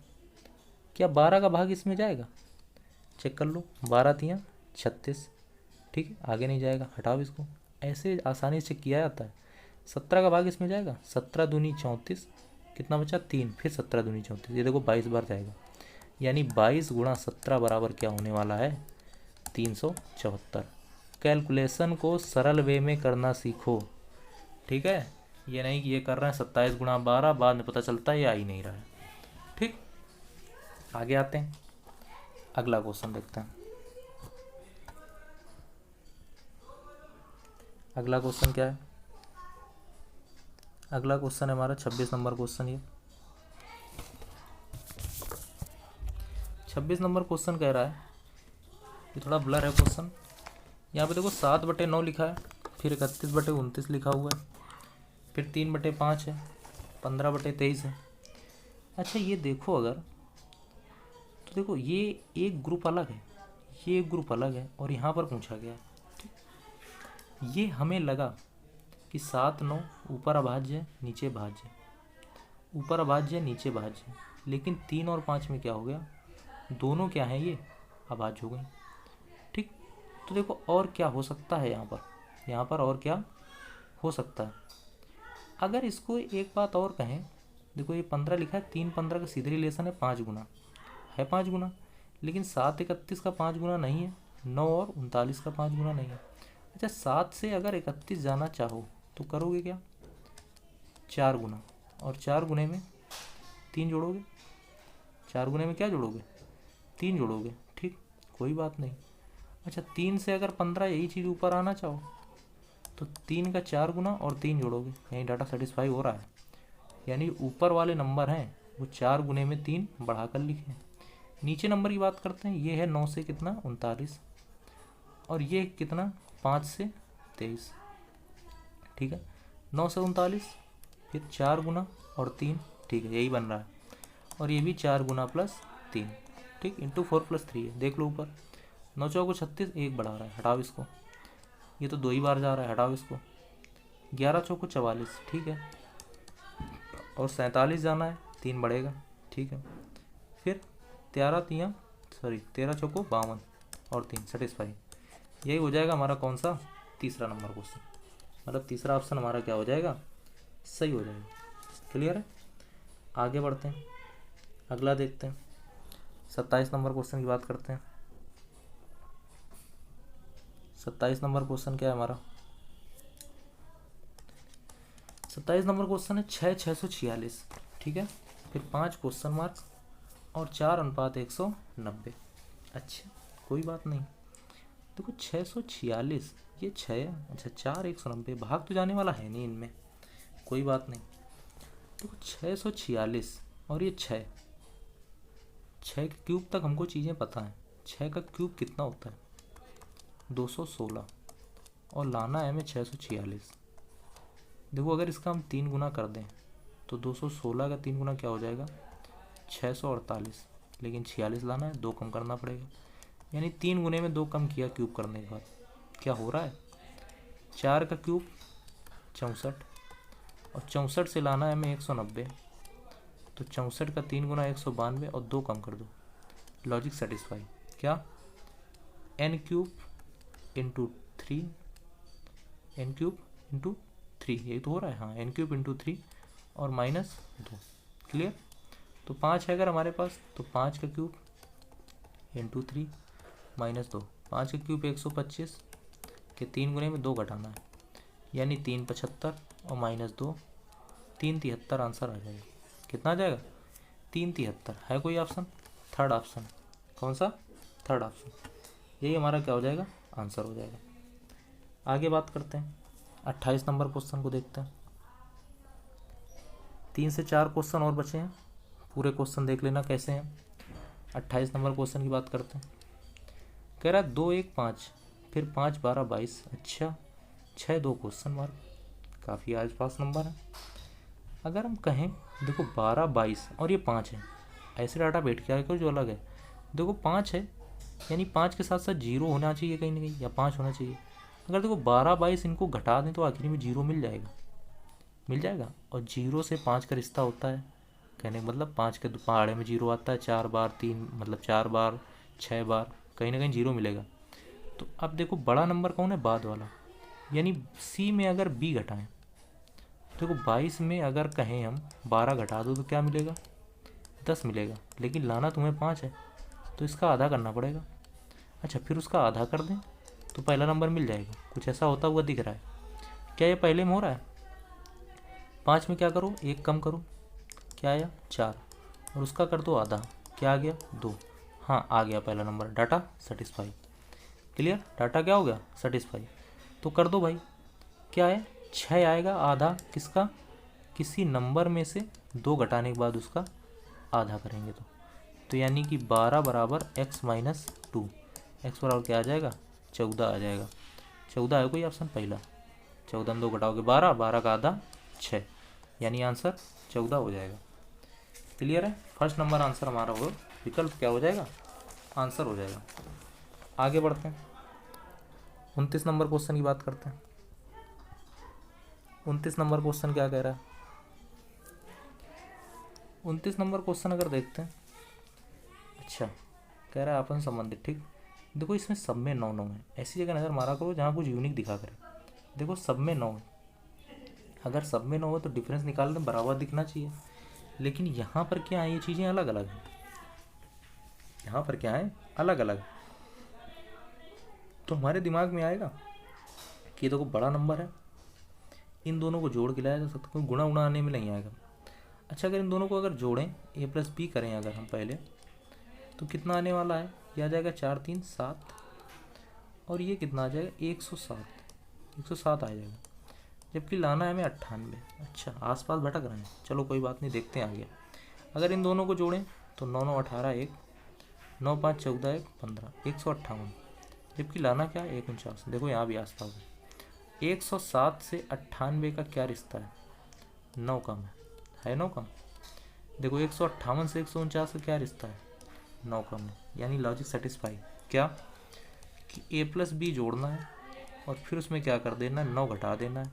क्या 12 का भाग इसमें जाएगा, चेक कर लो, 12 तियाँ 36, ठीक है, आगे नहीं जाएगा, हटाओ इसको। ऐसे आसानी से किया जाता है। 17 का भाग इसमें जाएगा, 17 दूनी 34, कितना बचा 3, फिर 17 दूनी 34, ये देखो 22 बार जाएगा। यानी 22 गुणा 17 बराबर क्या होने वाला है, 374। कैलकुलेशन को सरल वे में करना सीखो, ठीक है, ये नहीं कि ये कर रहे हैं 27 गुणा 12, बाद में पता चलता है ये आ ही नहीं रहा है। ठीक, आगे आते हैं, अगला क्वेश्चन देखते हैं। अगला क्वेश्चन क्या है, अगला क्वेश्चन है हमारा 26 नंबर क्वेश्चन। ये 26 नंबर क्वेश्चन कह रहा है, ये थोड़ा ब्लर है क्वेश्चन। यहाँ पे देखो 7/9 लिखा है, फिर 31/29 लिखा हुआ है, फिर 3/5 है, 15/23 है। अच्छा ये देखो अगर, तो देखो ये एक ग्रुप अलग है, ये एक ग्रुप अलग है, और यहाँ पर पूछा गया है। ये हमें लगा कि 7 9 ऊपर अभाज्य है नीचे भाज्य है, ऊपर अभाज्य है नीचे भाज्य है, लेकिन 3 और 5 में क्या हो गया, दोनों क्या हैं, ये अभाज्य हो गई। ठीक, तो देखो और क्या हो सकता है यहाँ पर और क्या हो सकता है। अगर इसको एक बात और कहें, देखो ये 15 लिखा है, 3 15 का सीधे रिलेशन है 5 गुना, है 5 गुना, लेकिन 7 31 का 5 गुना नहीं है, 9 और 39 का 5 गुना नहीं है। अच्छा 7 से अगर 31 जाना चाहो तो करोगे क्या, 4 गुना, और 4 गुने में 3 जोड़ोगे, 4 गुने में क्या जोड़ोगे, 3 जोड़ोगे, ठीक, कोई बात नहीं। अच्छा 3 से अगर 15 यही चीज़ ऊपर आना चाहो तो 3 का 4 गुना और 3 जोड़ोगे, यही डाटा सेटिस्फाई हो रहा है। यानी ऊपर वाले नंबर हैं वो 4 गुने में 3 बढ़ाकर लिखें। नीचे नंबर की बात करते हैं, ये है 9 से कितना 39, और ये कितना 5 से 23, ठीक है, 9 से 39, फिर 4 गुना और 3, ठीक है, यही बन रहा है, और ये भी 4 गुना प्लस 3, ठीक, इंटू 4 + 3 है, देख लो ऊपर, 9 चौको 36, 1 बढ़ा रहा है, हटाओ इसको, ये तो 2 ही बार जा रहा है, हटाओ इसको, 11 चौको 44, ठीक है, और 47 जाना है, 3 बढ़ेगा, ठीक है, फिर 13 चौको 52 और 3 सेटिस्फाई, यही हो जाएगा हमारा कौन सा, तीसरा नंबर क्वेश्चन, मतलब तीसरा ऑप्शन हमारा क्या हो जाएगा, सही हो जाएगा। क्लियर है, आगे बढ़ते हैं, अगला देखते हैं, 27 नंबर क्वेश्चन की बात करते हैं। 27 नंबर क्वेश्चन क्या है हमारा, 27 नंबर क्वेश्चन है 6,646, ठीक है। फिर 5 क्वेश्चन मार्क और 4:190। अच्छा कोई बात नहीं, देखो 646 ये 6 है, अच्छा 4:190, भाग तो जाने वाला है नहीं इनमें, कोई बात नहीं। देखो 646 और ये 6 के क्यूब तक हमको चीज़ें पता हैं। 6 का क्यूब कितना होता है 216, और लाना है हमें 646। देखो अगर इसका हम 3 गुना कर दें तो 216 का 3 गुना क्या हो जाएगा 648, लेकिन 46 लाना है, 2 कम करना पड़ेगा, यानी 3 गुने में 2 कम किया क्यूब करने के बाद क्या हो रहा है 4 का क्यूब 64, और 64 से लाना है हमें 190, तो 64 का 3 गुना 192 और 2 कम कर दो, लॉजिक सेटिस्फाई। क्या n cube into 3, n cube into 3 यही तो हो रहा है, हाँ n क्यूब इंटू 3 और -2, क्लियर। तो 5 है अगर हमारे पास तो 5 का क्यूब इंटू 3 -2, 5 का क्यूब 125 के 3 गुने में 2 घटाना है, यानी 3 75 और -2 3 73, आंसर आ जाएगा। कितना आ जाएगा 3 73। है कोई ऑप्शन? Third option. कौन सा? Third option. यही हमारा क्या हो जाएगा आंसर हो जाएगा। आगे बात करते हैं 28 नंबर क्वेश्चन को देखते हैं। 3 से 4 क्वेश्चन और बचे हैं, पूरे क्वेश्चन देख लेना कैसे हैं। 28 नंबर क्वेश्चन की बात करते हैं। कह रहा है 2 1 5 फिर 5 12 22, अच्छा 6 2 क्वेश्चन मार्क, काफ़ी आसपास नंबर है। अगर हम कहें देखो 12 22 और ये 5 है, ऐसे डाटा बैठ के आएगा जो अलग है। देखो 5 है यानी 5 के साथ साथ 0 होना चाहिए कहीं ना कहीं, या 5 होना चाहिए। अगर देखो 12 22 इनको घटा दें तो आखिरी में 0 मिल जाएगा, और 0 से 5 का रिश्ता होता है, कहने का मतलब 5 के पहाड़े में 0 आता है 4 बार, 3 मतलब 4 बार, 6 बार, कहीं ना कहीं 0 मिलेगा। तो अब देखो बड़ा नंबर कौन है बाद वाला, यानी सी में अगर बी घटाएं, देखो 22 में अगर कहें हम 12 घटा दो तो क्या मिलेगा 10 मिलेगा, लेकिन लाना तुम्हें 5 है तो इसका आधा करना पड़ेगा। अच्छा फिर उसका आधा कर दें तो पहला नंबर मिल जाएगा, कुछ ऐसा होता हुआ दिख रहा है। क्या ये पहले में हो रहा है? 5 में क्या करो 1 कम करो, क्या आया 4, और उसका कर दो आधा, क्या आ गया 2। हाँ आ गया पहला number, data satisfy. Clear, data क्या हो गया सेटिस्फाई। तो कर दो भाई, क्या है 6 आएगा, आधा किसका, किसी नंबर में से 2 घटाने के बाद उसका आधा करेंगे तो यानी कि 12 बराबर x माइनस 2, एक्स बराबर क्या आ जाएगा 14 आ जाएगा। 14 है कोई ऑप्शन पहला, 14 में 2 घटाओगे 12, 12 का आधा 6, यानी आंसर 14 हो जाएगा। क्लियर है, फर्स्ट नंबर आंसर हमारा हो, विकल्प क्या हो जाएगा आंसर हो जाएगा। आगे बढ़ते हैं 29 नंबर क्वेश्चन की बात करते हैं। 29 नंबर क्वेश्चन क्या कह रहा है? 29 नंबर क्वेश्चन अगर देखते हैं, अच्छा कह रहा है आपन संबंधित, ठीक। देखो इसमें सब में 9 9 है, ऐसी जगह नज़र मारा करो जहाँ कुछ यूनिक दिखा करे। देखो सब में 9 है, अगर सब में 9 हो तो डिफरेंस निकालने बराबर दिखना चाहिए, लेकिन यहाँ पर क्या है ये चीज़ें अलग अलग हैं, यहाँ पर क्या है अलग अलग। तो हमारे दिमाग में आएगा कि देखो बड़ा नंबर है, इन दोनों को जोड़ के लाया जा सकता, कोई गुणा उड़ा आने में नहीं आएगा। अच्छा अगर इन दोनों को अगर जोड़ें a प्लस बी करें अगर हम पहले, तो कितना आने वाला है, यह आ जाएगा 4 3 7, और ये कितना आ जाएगा 107 आ जाएगा, जबकि लाना है हमें 98। अच्छा आसपास भटक रहे हैं, चलो कोई बात नहीं, देखते हैं आगे। अगर इन दोनों को जोड़ें तो 9 9 18 1, 9 5 14 1 15, 158, जबकि लाना क्या है 149। देखो यहाँ भी आसपास है। 107 से 98 का क्या रिश्ता है, 9 कम है 9 कम। देखो 158 से 149 का क्या रिश्ता है, 9 कम है, यानी लॉजिक सेटिस्फाई। क्या कि a प्लस बी जोड़ना है और फिर उसमें क्या कर देना है 9 घटा देना है,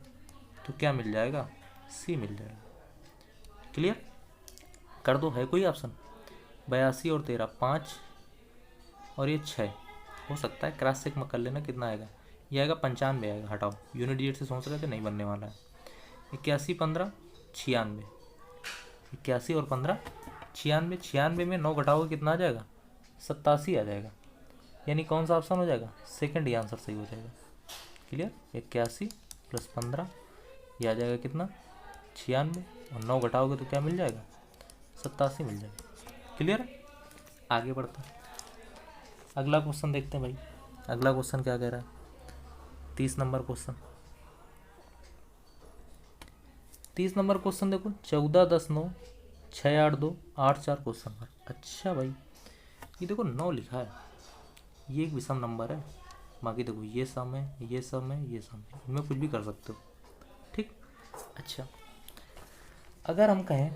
तो क्या मिल जाएगा सी मिल जाएगा। क्लियर, कर दो, है कोई ऑप्शन? 82 और 13 5 और ये 6 हो सकता है, क्रॉस चेक में कर लेना कितना आएगा, ये आएगा 95 आएगा, हटाओ यूनिट डिजिट से सोच रहे थे नहीं बनने वाला है। 81 15 96, 81 और 15 96, 96 में 9 घटाओगे कितना आ जाएगा 87 आ जाएगा, यानी कौन सा ऑप्शन हो जाएगा सेकंड, ही आंसर सही हो जाएगा। क्लियर, 81 + 15 ये आ जाएगा कितना 96 और 9 घटाओगे तो क्या मिल जाएगा? 87 मिल जाएगा। क्लियर है? आगे बढ़ते हैं, अगला क्वेश्चन देखते हैं भाई। अगला क्वेश्चन क्या कह रहा है? 30 नंबर क्वेश्चन। 30 नंबर क्वेश्चन देखो, 14 10 9 6 8 2 8 4 क्वेश्चन मार्क। अच्छा भाई, ये देखो 9 लिखा है, ये एक विषम नंबर है। बाकी देखो ये सम है, ये सम है, ये सम है, इनमें कुछ भी कर सकते हो। ठीक। अच्छा, अगर हम कहें,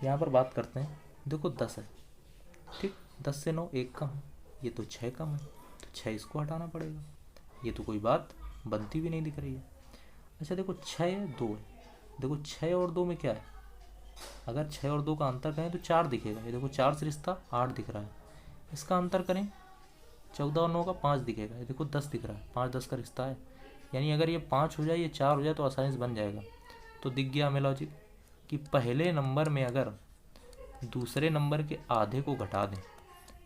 यहाँ पर बात करते हैं, देखो 10 है, ठीक, 10 से 9 1 कम है, ये तो 6 कम है, तो 6 इसको हटाना पड़ेगा। ये तो कोई बात बनती भी नहीं दिख रही है। अच्छा देखो 6 है 2 है, देखो 6 और 2 में क्या है? अगर 6 और 2 का अंतर करें तो 4 दिखेगा। ये देखो 4 से रिश्ता 8 दिख रहा है। इसका अंतर करें 14 और 9 का 5 दिखेगा। ये देखो 10 दिख रहा है, 5 10 का रिश्ता है। यानी अगर ये 5 हो जाए, ये 4 हो जाए तो आसानी से बन जाएगा। तो दिख गया हमें लॉजिक कि पहले नंबर में अगर दूसरे नंबर के आधे को घटा दें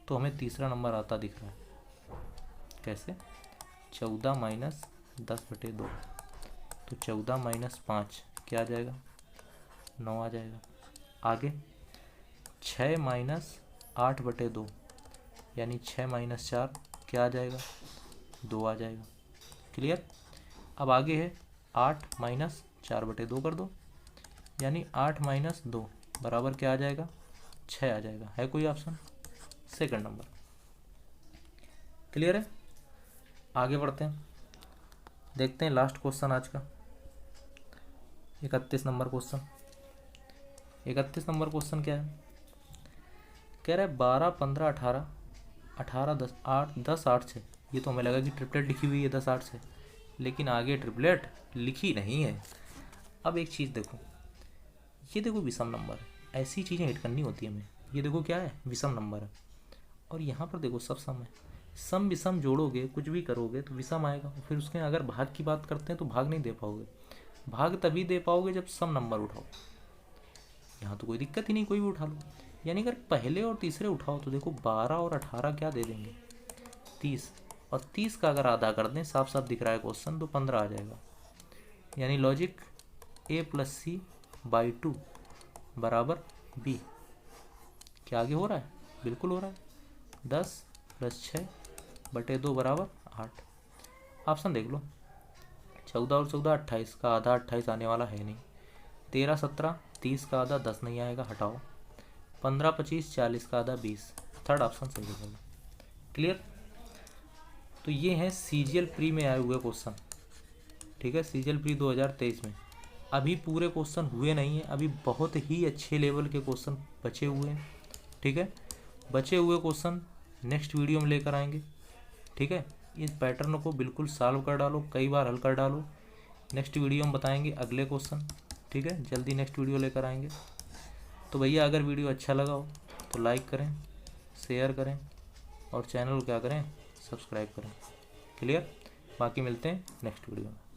तो हमें तीसरा नंबर आता दिख रहा है। कैसे? 14 माइनस 10/2, तो 14 माइनस 5 क्या आ जाएगा? 9 आ जाएगा। आगे 6 माइनस 8/2, यानी 6 माइनस 4 क्या आ जाएगा? 2 आ जाएगा। क्लियर? अब आगे है 8 माइनस 4/2 कर दो, यानी 8 माइनस 2 बराबर क्या आ जाएगा? 6 आ जाएगा। है कोई ऑप्शन? Second number. क्लियर है? आगे बढ़ते हैं, देखते हैं लास्ट क्वेश्चन आज का, 31 नंबर क्वेश्चन। 31 नंबर क्वेश्चन क्या है? कह रहा है 12 15 18 18 10 8 10 8 6। ये तो हमें लगा कि ट्रिपलेट लिखी हुई है 10 8 से, लेकिन आगे ट्रिपलेट लिखी नहीं है। अब एक चीज़ देखो, ये देखो विषम नंबर है, ऐसी चीज़ें हिट करनी होती है हमें। ये देखो क्या है? विषम नंबर है। और यहाँ पर देखो सब सम है, सम विषम जोड़ोगे, कुछ भी करोगे तो विषम आएगा। फिर उसके अगर भाग की बात करते हैं तो भाग नहीं दे पाओगे। भाग तभी दे पाओगे जब सम नंबर उठाओ। यहाँ तो कोई दिक्कत ही नहीं, कोई भी उठा लो। यानी अगर पहले और तीसरे उठाओ तो देखो 12 और 18 क्या दे देंगे? 30। और 30 का अगर आधा कर दें, साफ साफ दिख रहा है क्वेश्चन, तो 15 आ जाएगा। यानी लॉजिक a+c/2 बराबर b। क्या आगे हो रहा है? बिल्कुल हो रहा है। 10 + 6/2 बराबर 8। ऑप्शन देख लो, 14 और 14 28 का आधा 28 आने वाला है नहीं। 13 17 30 का आधा 10 नहीं आएगा, हटाओ। 15 25 40 का आधा 20। थर्ड ऑप्शन सही होगा। क्लियर? तो ये हैं सीजीएल प्री में आए हुए क्वेश्चन। ठीक है, सीजीएल प्री 2023 में अभी पूरे क्वेश्चन हुए नहीं हैं, अभी बहुत ही अच्छे लेवल के क्वेश्चन बचे हुए हैं। ठीक है, बचे हुए क्वेश्चन नेक्स्ट वीडियो में लेकर आएंगे। ठीक है, इस पैटर्न को बिल्कुल सॉल्व कर डालो, कई बार हल कर डालो। नेक्स्ट वीडियो में बताएंगे अगले क्वेश्चन। ठीक है, जल्दी नेक्स्ट वीडियो लेकर आएंगे। तो भैया अगर वीडियो अच्छा लगा हो तो लाइक करें, शेयर करें और चैनल को क्या करें? सब्सक्राइब करें। क्लियर? बाकी मिलते हैं नेक्स्ट वीडियो में।